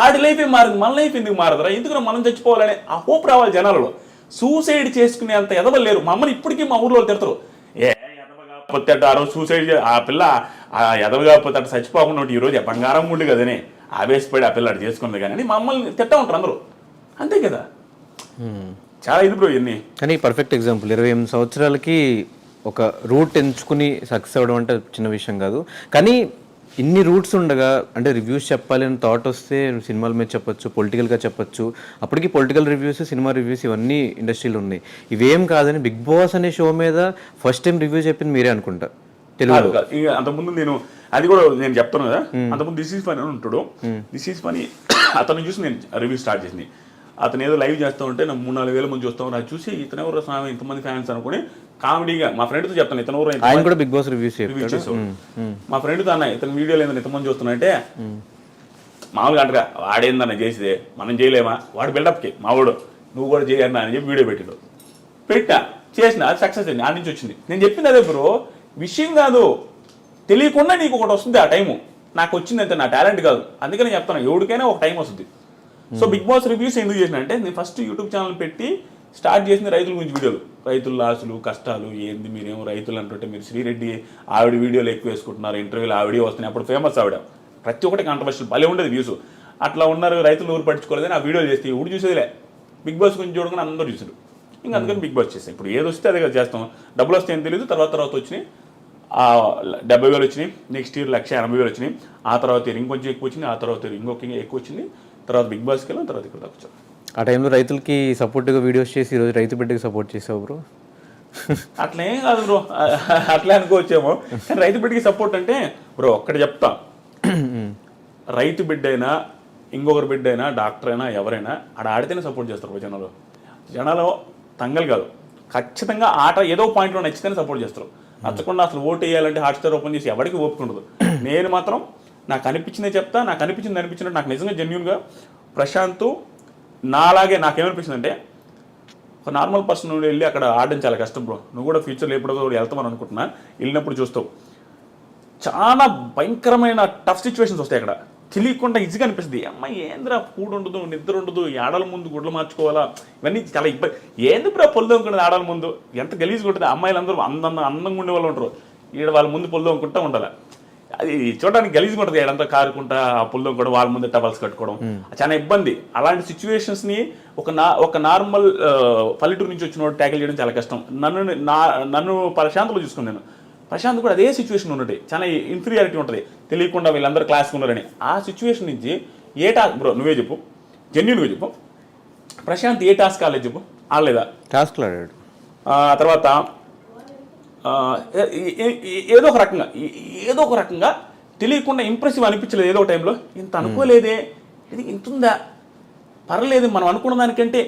ఆడి లైఫే మారింది, మన లైఫ్ ఎందుకు మారదురా? ఎందుకు మనం చచ్చిపోవాలనే ఆ హోప్ రావాలి జనాలలో. సూసైడ్ చేసుకునే అంత ఎదవలు లేరు. మా అమ్మని ఇప్పటికీ మా ఊర్లో తిడతారు, ఎదవగాపోతే ఆ రోజు సూసైడ్ ఆ పిల్ల ఆ ఎదవగాపోతే అటు చచ్చిపోకుండా ఈ రోజు బంగారం ఉండి కదనే ఆవేశపడి ఆ పిల్ల అటు చేసుకున్నది కానీ మా అమ్మల్ని తిట్టా ఉంటారు అందరూ. అంతే కదా, చాలా ఇది బ్రో ఇవన్నీ. కానీ పర్ఫెక్ట్ ఎగ్జాంపుల్, 28 సంవత్సరాలకి ఒక రూట్ ఎంచుకుని సక్సెస్ అవ్వడం అంటే చిన్న విషయం కాదు. కానీ ఇన్ని రూట్స్ ఉండగా, అంటే రివ్యూస్ చెప్పాలి అని థాట్ వస్తే సినిమాల మీద చెప్పొచ్చు, పొలిటికల్గా చెప్పొచ్చు. అప్పటికి పొలిటికల్ రివ్యూస్, సినిమా రివ్యూస్ ఇవన్నీ ఇండస్ట్రీలో ఉన్నాయి. ఇవేం కాదని బిగ్ బాస్ అనే షో మీద ఫస్ట్ టైం రివ్యూ చెప్పింది మీరే అనుకుంటా తెలుగులో. అంతకుముందు నేను అది కూడా నేను చెప్తాను కదా, అంతకుముందు దిస్ ఈజ్ ఫనీ అని ఉంటాడు. దిస్ ఈజ్ ఫనీ అతను చూసి నేను రివ్యూ స్టార్ట్ చేసింది. అతను ఏదో లైవ్ చేస్తూ ఉంటే నాకు 3-4 వేల మంది చూస్తాం. అది చూసి ఇతను ఎవరు స్వామి ఇంతమంది ఫ్యాన్స్ అనుకుని కామెడీగా మా ఫ్రెండ్తో చెప్తాను, ఇతను ఎవరు ఆయన కూడా బిగ్ బాస్ రివ్యూ చేసాడు. మా ఫ్రెండ్తో అన్న ఇతను వీడియోలు ఏందని ఇంతమంది చూస్తున్నాయంటే, మామూలుగా అంటగా వాడేందన్న చేసిదే మనం చేయలేమా, వాడు బిల్డప్కి మావాడు నువ్వు కూడా చేయన్నా అని చెప్పి వీడియో పెట్టా చేసిన, అది సక్సెస్ అయింది. ఆ నుంచి వచ్చింది. నేను చెప్పింది అదే బ్రో, విషయం కాదు, తెలియకుండా నీకు ఒకటి వస్తుంది ఆ టైము. నాకు వచ్చింది అంతే, నా టాలెంట్ కాదు. అందుకని చెప్తాను, ఎవరికైనా ఒక టైం వస్తుంది. సో బిగ్ బాస్ రివ్యూస్ ఎందుకు చేసిన అంటే, నేను ఫస్ట్ యూట్యూబ్ ఛానల్ పెట్టి స్టార్ట్ చేసింది రైతుల గురించి వీడియోలు, రైతుల లాసులు కష్టాలు ఏంది, మీరేమో రైతులు అంటుంటే మీరు శ్రీరెడ్డి ఆవిడ వీడియోలు ఎక్కువ వేసుకుంటున్నారు, ఇంటర్వ్యూలు ఆవిడే వస్తున్నాయి. అప్పుడు ఫేమస్ ఆవిడ, ప్రతి ఒక్కటి కాంట్రవర్షియల్ భలే ఉండేది వ్యూస్. అట్లా ఉన్నారు, రైతులు ఊరు పట్టించుకోలేదని ఆ వీడియోలు చేస్తే ఎవడు చూసేదిలే. బిగ్ బాస్ గురించి చూడగానే అందరూ చూసారు. ఇంకా అందుకని బిగ్ బాస్ చేస్తాం. ఇప్పుడు ఏది వస్తే అదే చేస్తాం. డబ్బులు వస్తే ఏం తెలియదు. తర్వాత వచ్చినాయి 70,000 వచ్చినాయి, నెక్స్ట్ ఇయర్ 180,000 వచ్చినాయి, ఆ తర్వాత ఇంకొంచెం ఎక్కువ వచ్చింది, ఆ తర్వాత ఇంకొక ఎక్కువ వచ్చింది, తర్వాత బిగ్ బాస్కి వెళ్ళాం, తర్వాత ఇక్కడ దాకా వచ్చాం. ఆ టైంలో రైతులకి సపోర్ట్గా వీడియోస్ చేసి ఈరోజు రైతు బిడ్డకి సపోర్ట్ చేసావు బ్రో. అట్లా ఏం కాదు బ్రో, అట్లా అనుకోవచ్చేమో. కానీ రైతు బిడ్డకి సపోర్ట్ అంటే బ్రో ఒక్కటి చెప్తా, రైతు బిడ్డ అయినా ఇంకొకరి బిడ్డ అయినా డాక్టర్ అయినా ఎవరైనా ఆడితేనే సపోర్ట్ చేస్తారు జనాలు తంగలు కాదు. ఖచ్చితంగా ఆట ఏదో పాయింట్లో నచ్చితేనే సపోర్ట్ చేస్తారు. నచ్చకుండా అసలు ఓటు వేయాలంటే హాట్స్టార్ ఓపెన్ చేసి ఎవరికి ఓపుకుండదు. నేను మాత్రం నాకు అనిపించిందే చెప్తా, నాకు అనిపించినట్టు నాకు నిజంగా జెన్యూన్గా ప్రశాంత్ నాలాగే నాకేమనిపించిందంటే, ఒక నార్మల్ పర్సన్ వెళ్ళి అక్కడ ఆడడం చాలా కష్టం బ్రో. నువ్వు కూడా ఫ్యూచర్లో ఎప్పుడో కూడా వెళ్తామని అనుకుంటున్నా, వెళ్ళినప్పుడు చూస్తావు చాలా భయంకరమైన టఫ్ సిచ్యువేషన్స్ వస్తాయి అక్కడ. తెలియకుండా ఈజీగా అనిపిస్తుంది, అమ్మాయి ఏంద్రా ఫుడ్ ఉండదు, నిద్ర ఉండదు, ఆడల ముందు గుడ్లు మార్చుకోవాలా, ఇవన్నీ చాలా ఇబ్బంది. ఏంది బ్రో పొల్లు అనుకునేది ఆడల ముందు, ఎంత గలీజ్గా ఉంటుంది. అమ్మాయిలందరూ అందంగా ఉండే వాళ్ళు ఉంటారు, ఈడ వాళ్ళ ముందు పొల్లు అనుకుంటా ఉండాలి. అది చూడడానికి గలీజ్గా ఉంటుంది, ఏడంతా కారుకుంటా ఆ పుల్లం కూడా వాళ్ళ ముందు టవల్స్ కట్టుకోవడం చాలా ఇబ్బంది. అలాంటి సిచ్యువేషన్స్ని ఒక నార్మల్ పల్లెటూరు నుంచి వచ్చిన ట్యాకిల్ చేయడం చాలా కష్టం. నన్ను ప్రశాంత్లో చూసుకున్నాను. ప్రశాంత్ కూడా అదే సిచ్యువేషన్ ఉన్నట్టు చాలా ఇన్ఫీరియారిటీ ఉంటుంది, తెలియకుండా వీళ్ళందరూ క్లాస్కి ఉన్నారని. ఆ సిచ్యువేషన్ నుంచి ఏ టాస్క్ బ్రో నువ్వే చెప్పు, జెన్యూన్గా చెప్పు, ప్రశాంత్ ఏ టాస్క్ ఆడలేదు చెప్పు, ఆడలేదా? టాస్క్లు ఆడాడు. తర్వాత ఏదో ఒక రకంగా తెలియకుండా ఇంప్రెసివ్ అనిపించలేదు. ఏదో ఒక టైంలో ఇంత అనుకోలేదే, ఇది ఇంత ఉందా, పర్లేదు మనం అనుకున్న దానికంటే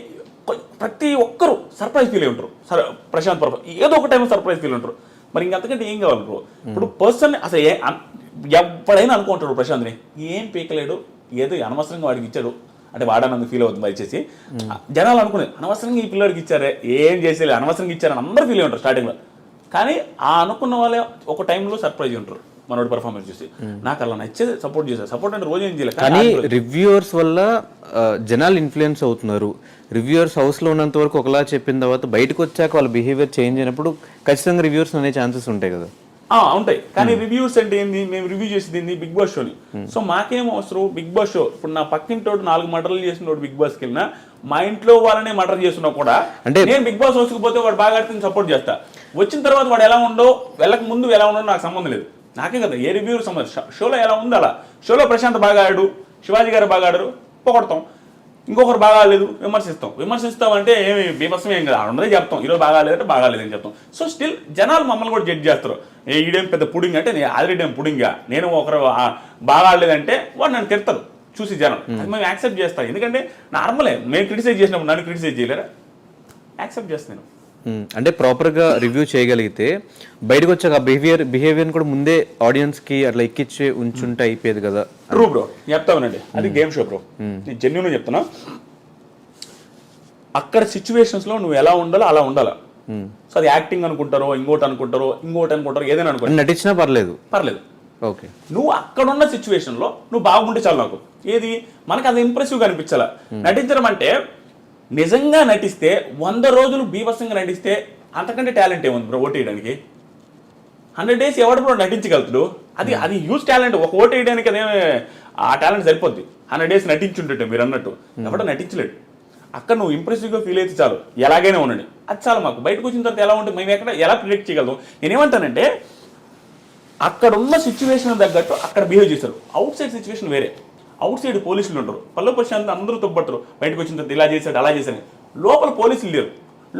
ప్రతి ఒక్కరు సర్ప్రైజ్ ఫీల్ అయి ఉంటారు. ప్రశాంత్ ఏదో ఒక టైంలో సర్ప్రైజ్ ఫీల్ ఉంటారు. మరి ఇంకంతకంటే ఏం కావాలి బ్రో? ఇప్పుడు పర్సన్ అసలు ఎవడైనా అనుకుంటాడు ప్రశాంత్ని ఏం పీకలేడు, ఏదో అనవసరంగా వాడికి ఇచ్చాడు అంటే వాడనందుకు ఫీల్ అవుతుంది దయచేసి. జనాలు అనుకునేది అనవసరంగా ఈ పిల్లడికి ఇచ్చారే, ఏం చేసేది అనవసరంగా ఇచ్చారని అందరూ ఫీల్ అయి ఉంటారు స్టార్టింగ్లో. కానీ ఆ అనుకున్న వాళ్ళే ఒక టైంలో సర్ప్రైజ్ ఉంటారు. మనోడి పర్ఫార్మెన్స్ చూసి. నాకు అలా నచ్చేది సపోర్ట్ చేశారు. సపోర్ట్ అంటే రోజు ఏం చేయలేదు, కానీ రివ్యూవర్స్ వల్ల జనాలు ఇన్ఫ్లుయెన్స్ అవుతున్నారు. రివ్యూవర్స్ హౌస్లో ఉన్నంత వరకు ఒకలా చెప్పిన తర్వాత బయటకు వచ్చాక వాళ్ళ బిహేవియర్ చేంజ్ అయినప్పుడు ఖచ్చితంగా రివ్యూవర్స్ అనే ఛాన్సెస్ ఉంటాయి కదా. ఉంటాయి, కానీ రివ్యూస్ అంటే ఏంది, మేము రివ్యూ చేసేది ఏంది బిగ్ బాస్ షోని. సో మాకేం అవసరం బిగ్ బాస్ షో. ఇప్పుడు నా పక్కింటోడు 4 మర్డర్లు చేసిన బిగ్ బాస్కి వెళ్ళినా, మా ఇంట్లో వాళ్ళనే మర్డర్ చేస్తున్నా కూడా అంటే నేను బిగ్ బాస్ హౌస్కి పోతే వాడు బాగా ఆడితే సపోర్ట్ చేస్తా. వచ్చిన తర్వాత వాడు ఎలా ఉండో, వెళ్ళక ముందు ఎలా ఉండో నాకు సంబంధం లేదు. నాకే కదా ఏ రివ్యూ సంబంధం. షోలో ఎలా ఉందో అలా. షోలో ప్రశాంత్ బాగా ఆడాడు, శివాజీ గారు బాగా ఆడారు, పొగడతాం. ఇంకొకరు బాగా లేదు విమర్శిస్తాం అంటే ఏమి బీభత్సం ఏం కదా, అందరూ చెప్తాం ఈరోజు బాగా లేదంటే బాగా లేదని చెప్తాం. సో స్టిల్ జనాలు మమ్మల్ని కూడా జడ్జ్ చేస్తారు. ఈడేం పెద్ద పుడింగ్ అంటే నేను ఆల్రెడీ పుడింగా, నేను ఒకరు బాగా ఆడలేదంటే వాడు నన్ను తిడతారు చూసి జనం. అది మేము యాక్సెప్ట్ చేస్తాం, ఎందుకంటే నార్మలే. మేము క్రిటిసైజ్ చేసినప్పుడు నన్ను క్రిటిసైజ్ చేయలేరా, యాక్సెప్ట్ చేస్తాను. అంటే ప్రాపర్గా రివ్యూ చేయగలిగితే బయటకు వచ్చాక బిహేవియర్ కూడా ముందే ఆడియన్స్కి అట్లా ఎక్కించి ఉంచుంటే అయిపోయేది కదా. ట్రూ బ్రో, చెప్తామనండి, అది గేమ్ షో బ్రో. నేను జెన్యూన్గా చెప్తున్నా, అక్కడ సిచ్యువేషన్స్లో నువ్వు ఎలా ఉండాలో అలా ఉండాలా. సో అది యాక్టింగ్ అనుకుంటారో, ఇంకోటి అనుకుంటారో, ఏదైనా అనుకుంటారు, నటించినా పర్లేదు. ఓకే, నువ్వు అక్కడున్న సిచ్యువేషన్లో నువ్వు బాగుంటే చాలు. నాకు ఏది మనకు అది ఇంప్రెసివ్గా అనిపించాలా. నటించడం అంటే నిజంగా నటిస్తే 100 రోజులు బీభత్సంగా నటిస్తే అంతకంటే టాలెంట్ ఏముంది బ్రో ఓటు వేయడానికి. 100 days ఎవడు బ్రో నటించగలుగుతాడు? అది హ్యూజ్ టాలెంట్. ఒక ఓటు వేయడానికి అదే ఆ టాలెంట్ సరిపోద్ది. 100 days నటించుంటే మీరు అన్నట్టు ఎవడో నటించలేడు. అక్కడ నువ్వు ఇంప్రెసివ్గా ఫీల్ అయితే చాలు, ఎలాగైనా ఉండండి, అది చాలు మాకు. బయటకు వచ్చిన తర్వాత ఎలా ఉంటుంది మేము ఎలా ప్రిడిక్ట్ చేయగలం? నేనేమంటానంటే అక్కడ ఉన్న సిచ్యువేషన్ తగ్గట్టు అక్కడ బిహేవ్ చేశారు. అవుట్ సైడ్ సిచ్యువేషన్ వేరే. అవుట్ సైడ్ పోలీసులు ఉంటారు, పల్లె ప్రశాంత్ అందరూ తొబ్బట్టరు. బయటకు వచ్చిన తర్వాత ఇలా చేశాడు అలా చేశాడు. లోపల పోలీసులు లేరు,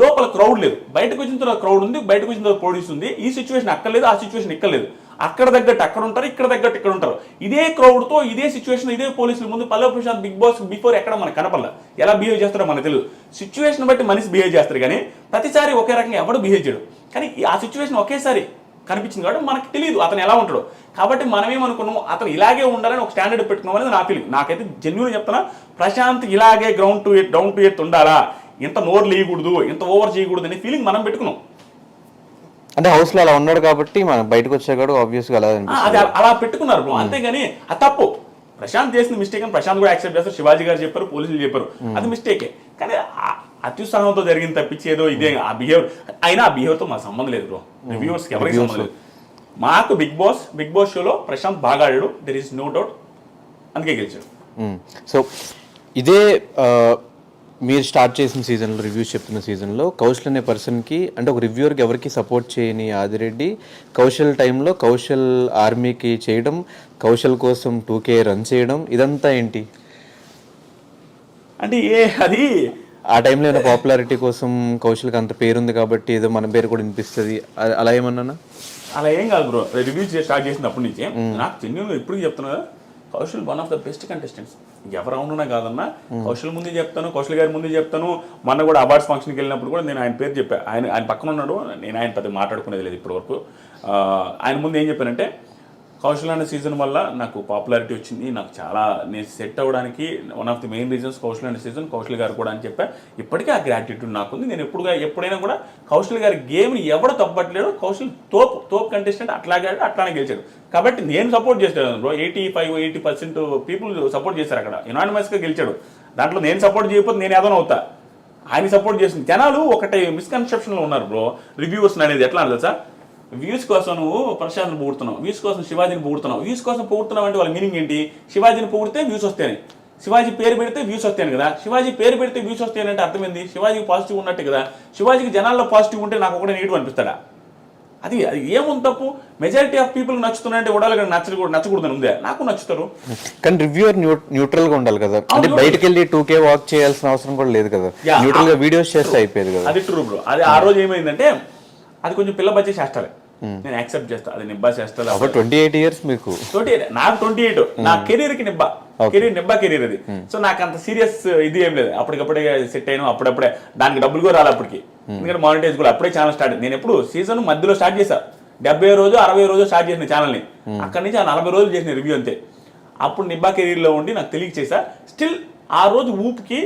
లోపల క్రౌడ్ లేదు. బయటకు వచ్చిన తర్వాత క్రౌడ్ ఉంది, బయటకు వచ్చిన తర్వాత పోలీసు ఉంది. ఈ సిచ్యువేషన్ అక్కడ లేదు, ఆ సిచ్యువేషన్ ఇక్కడ లేదు. అక్కడ తగ్గట్టు అక్కడ ఉంటారు, ఇక్కడ తగ్గట్టు ఇక్కడ ఉంటారు. ఇదే క్రౌడ్తో ఇదే సిచ్యువేషన్, ఇదే పోలీసుల ముందు పల్లె ప్రశాంత్ బిగ్ బాస్ బిఫోర్ ఎక్కడ మనకు కనపడలే. ఎలా బిహేవ్ చేస్తారో మనకు తెలియదు. సిచ్యువేషన్ బట్టి మనిషి బిహేవ్ చేస్తారు, కానీ ప్రతిసారి ఒకే రకంగా ఎవడు బిహేవ్ చేయడు. కానీ ఆ సిచ్యువేషన్ ఒకేసారి కనిపించింది కాబట్టి మనకు తెలియదు అతను ఎలా ఉంటాడు. కాబట్టి మనమేమనుకున్నాము, అతను ఇలాగే ఉండాలని ఒక స్టాండర్డ్ పెట్టుకున్నాం అనేది నా ఫీలింగ్. నాకైతే జెన్యూన్ చెప్తున్నా, ప్రశాంత్ ఇలాగే డౌన్ టు ఎర్త్ ఉండాలా, ఇంత నోరు లేయకూడదు, ఇంత ఓవర్ చేయకూడదు అనే ఫీలింగ్ మనం పెట్టుకున్నాం. అంటే హౌస్లో అలా ఉన్నాడు కాబట్టి మనం బయటకు వచ్చాడు ఆబ్వియస్గా అలా అది అలా పెట్టుకున్నారు బ్రో. అంతేగాని అది తప్పు. ప్రశాంత్ చేసిన మిస్టేక్ అని ప్రశాంత్ కూడా యాక్సెప్ట్ చేస్తారు, శివాజీ గారు చెప్పారు, పోలీసులు చెప్పారు, అది మిస్టేకే. కానీ అత్యుత్సాహంతో జరిగింది తప్పించి ఏదో ఇదే ఆ బిహేవియర్ అయినా ఆ బిహేవియర్తో మాకు సంబంధం లేదు బ్రో. రివ్యూవర్స్కి ఎవరికి సంబంధం లేదు. మాకు బిగ్ బాస్ షోలో ప్రశాంత్ బాగా ఆడాడు, దెర్ ఈస్ నో డౌట్, అందుకే గెలిచాడు. సో ఇదే మీరు స్టార్ట్ చేసిన సీజన్లో, రివ్యూస్ చెప్తున్న సీజన్లో కౌశల్ అనే పర్సన్కి, అంటే ఒక రివ్యూవర్కి ఎవరికి సపోర్ట్ చేయని ఆదిరెడ్డి కౌశల్ టైంలో కౌశల్ ఆర్మీకి చేయడం, కౌశల్ కోసం 2K రన్ చేయడం, ఇదంతా ఏంటి అంటే అది ఆ టైంలో ఏమైనా పాపులారిటీ కోసం కౌశల్కి అంత పేరుంది కాబట్టి ఏదో మన పేరు కూడా వినిపిస్తుంది అలా ఏమన్నా? అలా ఏం కాదు బ్రో. రివ్యూస్ స్టార్ట్ చేసినప్పటి నుంచి నాకు జెన్యూన్గా ఇప్పుడు చెప్తున్నా, Kaushal one of the best contestants. ఎవరు అవునున్నా కాదన్నా కౌశల్ ముందే చెప్తాను, కౌశల్ గారి ముందే చెప్తాను. మొన్న కూడా అవార్డ్స్ ఫంక్షన్కి వెళ్ళినప్పుడు కూడా నేను ఆయన పేరు చెప్పాను. ఆయన పక్కన ఉన్నాడు, నేను ఆయన పెద్ద మాట్లాడుకునేది లేదు ఇప్పటి వరకు. ఆయన ముందు ఏం చెప్పానంటే, కౌశల్ అనే సీజన్ వల్ల నాకు పాపులారిటీ వచ్చింది, నాకు చాలా నేను సెట్ అవ్వడానికి one of the main reasons Kaushal అనే సీజన్, కౌశల్ గారు కూడా అని చెప్పా. ఇప్పటికీ ఆ గ్రాటిట్యూడ్ నాకుంది. నేను ఎప్పుడైనా కూడా కౌశల్ గారి గేమ్ని ఎవడు తప్పట్లేడు. కౌశల్ తోపు కంటెస్టెంట్, అట్లానే గెలిచాడు. కాబట్టి నేను సపోర్ట్ చేశాను బ్రో. 85-80% పీపుల్ సపోర్ట్ చేశారు అక్కడ, యునానిమస్గా గెలిచాడు. దాంట్లో నేను సపోర్ట్ చేయకపోతే నేను ఏదైనా అవుతా. ఆయన సపోర్ట్ చేసింది. జనాలు ఒకటి మిస్కన్సెప్షన్లో ఉన్నారు బ్రో. రివ్యూవర్స్ అనేది ఎట్లా అంటే తెలుసా, వ్యూస్ కోసం నువ్వు ప్రశాంత్ని పొగుడుతున్నావు, వ్యూస్ కోసం శివాజీని పొగుడుతున్నావు. వ్యూస్ కోసం పొగుడుతున్నావు అంటే వాళ్ళ మీనింగ్ ఏంటి? శివాజీని పొగిడితే వ్యూస్ వస్తాయని, శివాజీ పేరు పెడితే వ్యూస్ వస్తాయని కదా. శివాజీ పేరు పెడితే వ్యూస్ వస్తాయని అంటే అర్థమైంది శివాజీకి పాజిటివ్ ఉన్నట్టే కదా. శివాజీకి జనాల్లో పాజిటివ్ ఉంటే నాకు ఒకటే నెగిటివ్ అనిపిస్తాడా? అది ఏముంది తప్పు? మెజారిటీ ఆఫ్ పీపుల్ నచ్చుతున్నాయంటే ఉడాలి, నచ్చకూడదని ఉందే. నాకు నచ్చుతారు. కానీ రివ్యూవర్ న్యూట్రల్ గా ఉండాలి కదా. అంటే బయటకు వెళ్ళి 2K వాక్ చేయాల్సిన అవసరం కూడా లేదు కదా, న్యూట్రల్ గా వీడియోస్ చేస్తే అయిపోయేది కదా. అది ట్రూ బ్రో. అది ఆ రోజు ఏమైందంటే అది కొంచెం పిల్ల బచ్చే చేస్తాలే, నేను యాక్సెప్ట్ చేస్తా. అది నిబ్బా చేస్తా. 28 years మీకు? 28. నాకు 28. నా కెరీర్ కి నిబ్బా కెరీర్ అది. సో నాకు అంత సీరియస్ ఇది ఏం లేదు. అప్పటికప్పుడే సెట్ అయినా, అప్పుడప్పుడే దానికి డబ్బులు కూడా రాలి అప్పటికి. ఎందుకంటే మానిటైజ్ కూడా అప్పుడే ఛానల్ స్టార్ట్. నేను ఎప్పుడు సీజన్ మధ్యలో స్టార్ట్ చేశా, 70 రోజు 60 రోజు స్టార్ట్ చేసిన ఛానల్ని. అక్కడి నుంచి ఆ 40 రోజులు చేసిన రివ్యూ అంతే. అప్పుడు నిబ్బా కెరీర్లో ఉండి నాకు తెలియక చేశా. స్టిల్ ఆ రోజు ఊపుకి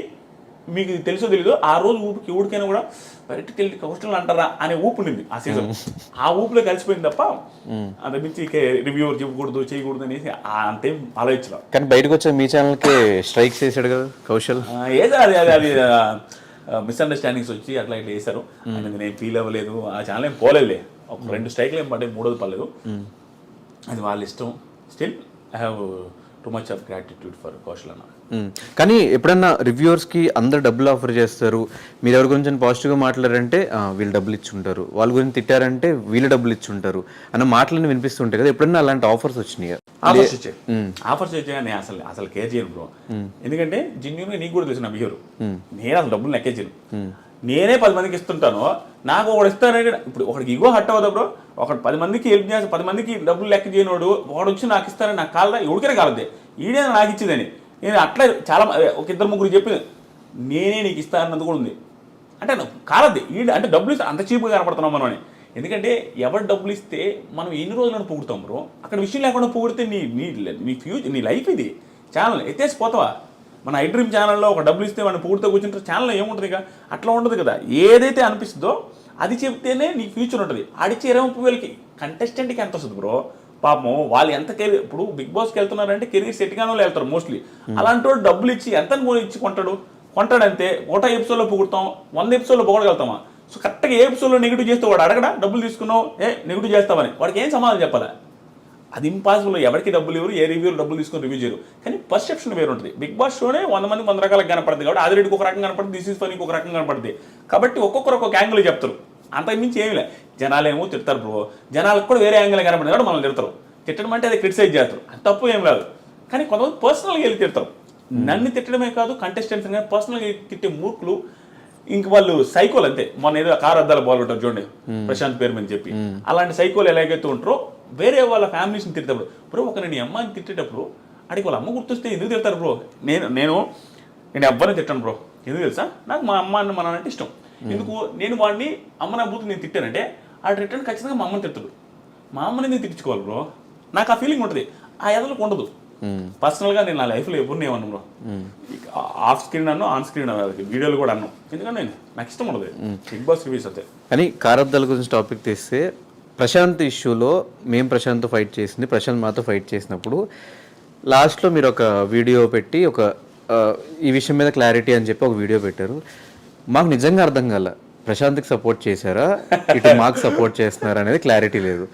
మీకు తెలుసో తెలీదు ఆ రోజు ఊడికైనా కూడా బయటకు వెళ్ళి కౌస్టల్ అంటారా అనే ఊపు ఉండింది ఆ సీజన్. ఆ ఊపులో కలిసిపోయింది తప్ప అంతకు మించి రివ్యూవర్ చెప్పకూడదు చేయకూడదు అనేసి అంతేం ఆలోచించడం. కానీ బయటకు వచ్చే మీ ఛానల్కి స్ట్రైక్స్ చేశాడు కదా కౌశల్. ఏదో అది అది అది మిస్అండర్స్టాండింగ్స్ వచ్చి అట్లా ఇట్లా వేశారు. నేను ఫీల్ అవ్వలేదు, ఆ ఛానల్ ఏం పోలేదులే. ఒక 2 స్ట్రైక్లు ఏం పడ్డాయి, 3ది పర్లేదు. అది వాళ్ళ ఇష్టం. Still I have too much of gratitude for Kaushal అన్న. కానీ ఎప్పుడన్నా రివ్యూవర్స్కి అందరు డబ్బులు ఆఫర్ చేస్తారు, మీరు ఎవరి గురించి పాజిటివ్గా మాట్లాడారంటే వీళ్ళు డబ్బులు ఇచ్చుంటారు, వాళ్ళ గురించి తిట్టారంటే వీళ్ళు డబ్బులు ఇచ్చుంటారు అన్న మాటలన్నీ వినిపిస్తుంటాయి కదా. ఎప్పుడన్నా అలాంటి ఆఫర్స్ వచ్చినాయి? ఆఫర్స్ వచ్చాయి. నేను అసలు కేర్ చేయను బ్రో. ఎందుకంటే జెన్యూన్గా నీకు కూడా తెలుసు నా బిహేవియర్. నేను అసలు డబ్బులు లెక్కే చేయను. నేనే 10 మందికి ఇస్తుంటాను, నాకు ఒకడు ఇస్తానంటే ఇప్పుడు ఒకడికి ఇగో హట్ అవుతా బ్రో. ఒకటి 10 మందికి హెల్ప్ చేసి 10 మందికి డబ్బులు లెక్క చేయనోడు వాడు వచ్చి నాకు ఇస్తానని నాకు కాలదా, ఎవరికైనా కాలదే, ఈడే నాకు ఇచ్చేదని. నేను అట్లా చాలా ఒక 2-3 చెప్పి నేనే నీకు ఇస్తానన్నది కూడా ఉంది. అంటే కాలద్ది ఈడ అంటే డబ్బులు ఇస్తే అంత చీప్గా కనపడుతున్నాం మనం అని. ఎందుకంటే ఎవరు డబ్బులు ఇస్తే మనం ఎన్ని రోజులను పొగుడుతాం బ్రో. అక్కడ విషయం లేకుండా పొగిడితే నీ ఫ్యూచర్ నీ లైఫ్ ఇది. ఛానల్ ఎత్తేసి పోతావా? మన ఐ డ్రీమ్ ఛానల్లో ఒక డబ్బులు ఇస్తే వాడిని పొగిడితే కూర్చుంటారు. ఛానల్లో ఏముంటుంది ఇక అట్లా ఉండదు కదా. ఏదైతే అనిపిస్తుందో అది చెప్తేనే నీకు ఫ్యూచర్ ఉంటుంది. ఆడిచ్చే 20,000కి కంటెస్టెంట్కి ఎంత వస్తుంది బ్రో? పాపం వాళ్ళు ఎంత కెరీర్, ఇప్పుడు బిగ్ బాస్కి వెళ్తున్నారంటే కెరీర్ సెట్ కాని వాళ్ళు వెళ్తారు మోస్ట్లీ. అలాంటి వాడు డబ్బులు ఇచ్చి ఎంత ఇచ్చి కొంటాడంతే. ఒకటో ఎపిసోడ్లో పొగుడతాం, 100 ఎపిసోడ్లో పొగడగలుగుతామా? సో కరెక్ట్గా ఏ ఎపిసోడ్లో నెగిటివ్ చేస్తే వాడు అడగడా డబ్బులు తీసుకున్నావు నెగిటివ్ చేస్తామని? వాడికి ఏం సమాధానం చెప్పాలా? అది ఇంపాసిబుల్. ఎవరికి డబ్బులు ఇవ్వరు, ఏ రివ్యూలు డబ్బులు తీసుకొని రివ్యూ చేయరు. కానీ పర్సెప్షన్ వేరు ఉంటుంది. బిగ్ బాస్ షోనే 100 మంది 100 రకాలుగా కనపడుతుంది కాబట్టి ఆదిరెడ్డికి ఒక రకంగా కనపడుతుంది, దిస్ ఈజ్ ఫనీకి ఒక రకంగా కనపడుతుంది. కాబట్టి ఒక్కొక్కరు ఒక్కొక్క యాంగిల్ చెప్తారు. అంతకుమించి ఏమి లే. జనాలేమో తిడతారు బ్రో, జనాలకు కూడా వేరే యాంగిల్ కనపడింది కాబట్టి మనల్ని తిడతారు. తిట్టడం అంటే అది క్రిటిసైజ్ చేస్తారు, అది తప్పు ఏం లేదు. కానీ కొంతమంది పర్సనల్గా వెళ్ళి తిడతారు. నన్ను తిట్టడమే కాదు, కంటెస్టెంట్స్ కానీ పర్సనల్గా తిట్టే మూర్ఖులు ఇంక వాళ్ళు సైకోలు అంతే. మొన్న ఏదో కారు అద్దాల బాల్ ఉంటారు చూడండి, ప్రశాంత్ పేరు అని చెప్పి, అలాంటి సైకోలు ఎలాగైతే ఉంటారో వేరే వాళ్ళ ఫ్యామిలీస్ని తిట్టేటప్పుడు బ్రో, ఒక నేను అమ్మాయిని తిట్టేటప్పుడు అడిగి వాళ్ళ అమ్మ గుర్తొస్తే ఎందుకు తిడతారు బ్రో? నేను ఎవ్వరిని తిట్టాను బ్రో. ఎందుకు తెలుసా? నాకు మా అమ్మ అన్న మన అంటే ఇష్టం. ఎందుకు నేను వాడిని అమ్మ నా బూతు నేను తిట్టానంటే ఆడు రిటర్న్ ఖచ్చితంగా మా అమ్మని తిట్టడు. మా అమ్మని నేను తిట్టించుకోవాలి బ్రో. నాకు ఆ ఫీలింగ్ ఉంటుంది, ఆ ఎదలకు ఉండదు. పర్సనల్గా నేను నా లైఫ్లో ఎవరిని ఏమన్నాను బ్రో, ఆఫ్ స్క్రీన్ అన్నాను, ఆన్ స్క్రీన్ వీడియోలు కూడా అన్నాను. ఎందుకంటే నాకు ఇష్టం ఉండదు బిగ్ బాస్ రివ్యూస్ అయితే. కానీ కారబ్దాల గురించి టాపిక్ తీస్తే ప్రశాంత్ ఇష్యూలో మేము ప్రశాంత్తో ఫైట్ చేసింది, ప్రశాంత్ మాతో ఫైట్ చేసినప్పుడు లాస్ట్లో మీరు ఒక వీడియో పెట్టి ఈ విషయం మీద క్లారిటీ అని చెప్పి ఒక వీడియో పెట్టారు. మాకు నిజంగా అర్థం కాల, ప్రశాంత్కి సపోర్ట్ చేశారా ఇటు మాకు సపోర్ట్ చేస్తున్నారా అనేది క్లారిటీ లేదు.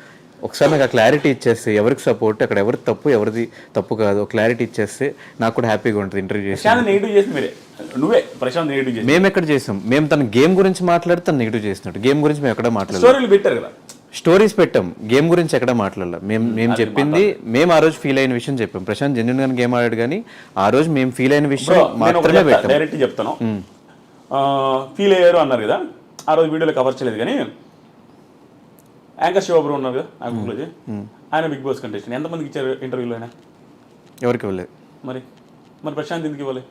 ఒకసారి నాకు ఆ క్లారిటీ ఇచ్చేస్తే ఎవరికి సపోర్ట్, అక్కడ ఎవరికి తప్పు ఎవరిది తప్పు కాదు, క్లారిటీ ఇచ్చేస్తే నాకు కూడా హ్యాపీగా ఉంటుంది. ఇంటర్వ్యూ చేసి మేము ఎక్కడ చేసాం? మేము తన గేమ్ గురించి మాట్లాడితే తను నెగిటివ్ చేసినట్టు. గేమ్ గురించి మేము ఎక్కడ మాట్లాడలేదు, స్టోరీస్ పెట్టాం, గేమ్ గురించి ఎక్కడ మాట్లాడలేదు. మేము చెప్పింది మేము ఆ రోజు ఫీల్ అయిన విషయం చెప్పాం. ప్రశాంత్ జెన్యున్ గా గేమ్ ఆడాడు, కానీ ఆ రోజు మేము ఫీల్ అయిన విషయం మాత్రమే పెట్టాం. డైరెక్ట్ చెప్తాను, ఫీల్ అయ్యారు అన్నారు కదా, ఆ రోజు వీడియోలో కవర్ చేయలేదు. కానీ యాంకర్ శివబ్రో ఉన్నారు కదా యాంకర్, ఆయన బిగ్ బాస్ కంటెస్టెంట్, ఎంతమందికి ఇచ్చారు ఇంటర్వ్యూలో? ఆయన ఎవరికి ఇవ్వలేదు. మరి ప్రశాంత్ ఎందుకు ఇవ్వాలి?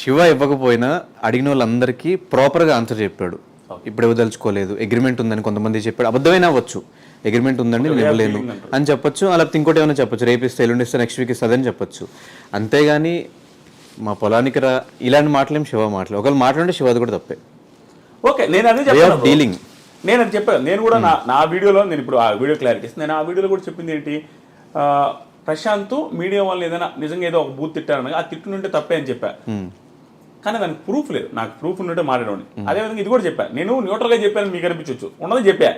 శివ ఇవ్వకపోయినా అడిగిన వాళ్ళందరికీ ప్రాపర్గా ఆన్సర్ చెప్పాడు. ఇప్పుడు ఇవ్వదలుచుకోలేదు, అగ్రిమెంట్ ఉందని కొంతమంది చెప్పాడు. అబద్ధమైనా అవ్వచ్చు, అగ్రిమెంట్ ఉందండి నేను ఇవ్వలేను అని చెప్పొచ్చు, అలా ఇంకోటి ఏమైనా చెప్పొచ్చు, రేపిస్తే ఎల్లుండి ఇస్తే నెక్స్ట్ వీక్ ఇస్తుందని చెప్పొచ్చు. అంతేగాని మా పొలానికి రా ఇలాంటి మాటలేం శివ మాటలు. ఒకవేళ మాట్లాడే శివది కూడా తప్పే. ఓకే, నేను అదే డీలింగ్ నేను అది చెప్పాను. నేను కూడా నా వీడియోలో, నేను ఇప్పుడు ఆ వీడియో క్లారిటీ ఇస్తాను. నేను ఆ వీడియోలో కూడా చెప్పింది ఏంటి, ప్రశాంత్ మీడియా వాళ్ళు ఏదైనా నిజంగా ఏదో ఒక బూత్ తిట్టారనగా ఆ తిట్టునుంటే తప్పే అని చెప్పా. కానీ దానికి ప్రూఫ్ లేదు, నాకు ప్రూఫ్ ఉన్నట్టే మాట్లాడండి. అదేవిధంగా ఇది కూడా చెప్పాను, నేను న్యూట్రల్గా చెప్పాను, మీకు అనిపించవచ్చు, ఉన్నది చెప్పా.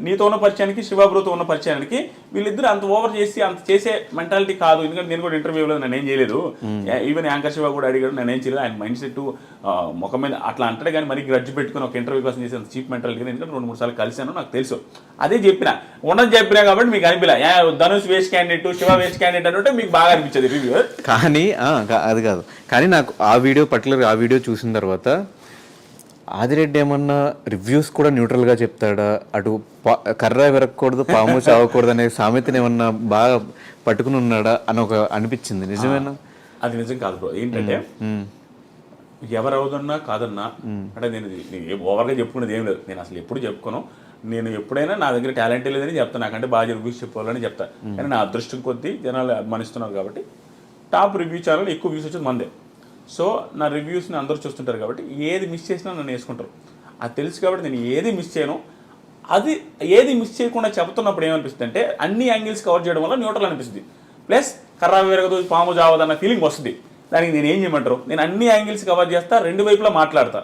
నీతో ఉన్న పరిచయానికి శివబ్రోతో ఉన్న పరిచయానికి వీళ్ళిద్దరు అంత ఓవర్ చేసి అంత చేసే మెంటాలిటీ కాదు. ఎందుకంటే నేను కూడా ఇంటర్వ్యూలో నేను ఏం చేయలేదు, ఈవెన్ యాంకర్ శివ కూడా అడిగాడు, నేను ఏం చేయలేదు. ఆయన మైండ్ సెట్ ముఖం మీద అట్లా అంటాడు, కానీ మరీ గ్రడ్జ్ పెట్టుకుని ఒక ఇంటర్వ్యూ కోసం చేసే చీప్ మెంటాలిటీ. ఎందుకంటే 2-3 సార్లు కలిసాను, నాకు తెలుసు. అదే చెప్పిన, ఉన్నది చెప్పినా కాబట్టి మీకు అనిపించలే Dhanush waste candidate, Shiva waste candidate అంటే మీకు బాగా అనిపించేది రివ్యూ. కానీ అది కాదు, కానీ నాకు ఆ వీడియో పర్టికులర్ ఆ వీడియో చూసిన తర్వాత ఆదిరెడ్డి ఏమన్నా రివ్యూస్ కూడా న్యూట్రల్గా చెప్తాడా, అటు కర్ర విరగకూడదు పాము చావకూడదు అనే సామెతను ఏమన్నా బాగా పట్టుకుని ఉన్నాడా అని ఒక అనిపించింది. నిజమేనా? అది నిజం కాదు బ్రో. ఏంటంటే ఎవరు అవుదన్నా కాదన్నా అంటే నేను ఓవర్గా చెప్పుకునేది ఏం లేదు. నేను అసలు ఎప్పుడు చెప్పుకోను. నేను ఎప్పుడైనా నా దగ్గర టాలెంట్ లేదని చెప్తాను, నాకంటే బాగా రివ్యూస్ చెప్పుకోవాలని చెప్తాను. కానీ నా అదృష్టం కొద్దీ జనాలు అభిమానిస్తున్నారు కాబట్టి టాప్ రివ్యూ ఛానల్ ఎక్కువ వ్యూస్ వచ్చేది మందే. సో నా రివ్యూస్ని అందరూ చూస్తుంటారు కాబట్టి ఏది మిస్ చేసినా నన్ను వేసుకుంటారు. అది తెలుసు కాబట్టి నేను ఏది మిస్ చేయను. అది ఏది మిస్ చేయకుండా చెప్తున్నప్పుడు ఏమనిపిస్తుంది అంటే అన్ని యాంగిల్స్ కవర్ చేయడం వల్ల న్యూట్రల్ అనిపిస్తుంది. ప్లస్ కర్ర విరగదు పాము జావదన్న ఫీలింగ్ వస్తుంది. దానికి నేను ఏం చేయమంటారు, నేను అన్ని యాంగిల్స్ కవర్ చేస్తా, రెండు వైపులా మాట్లాడతా.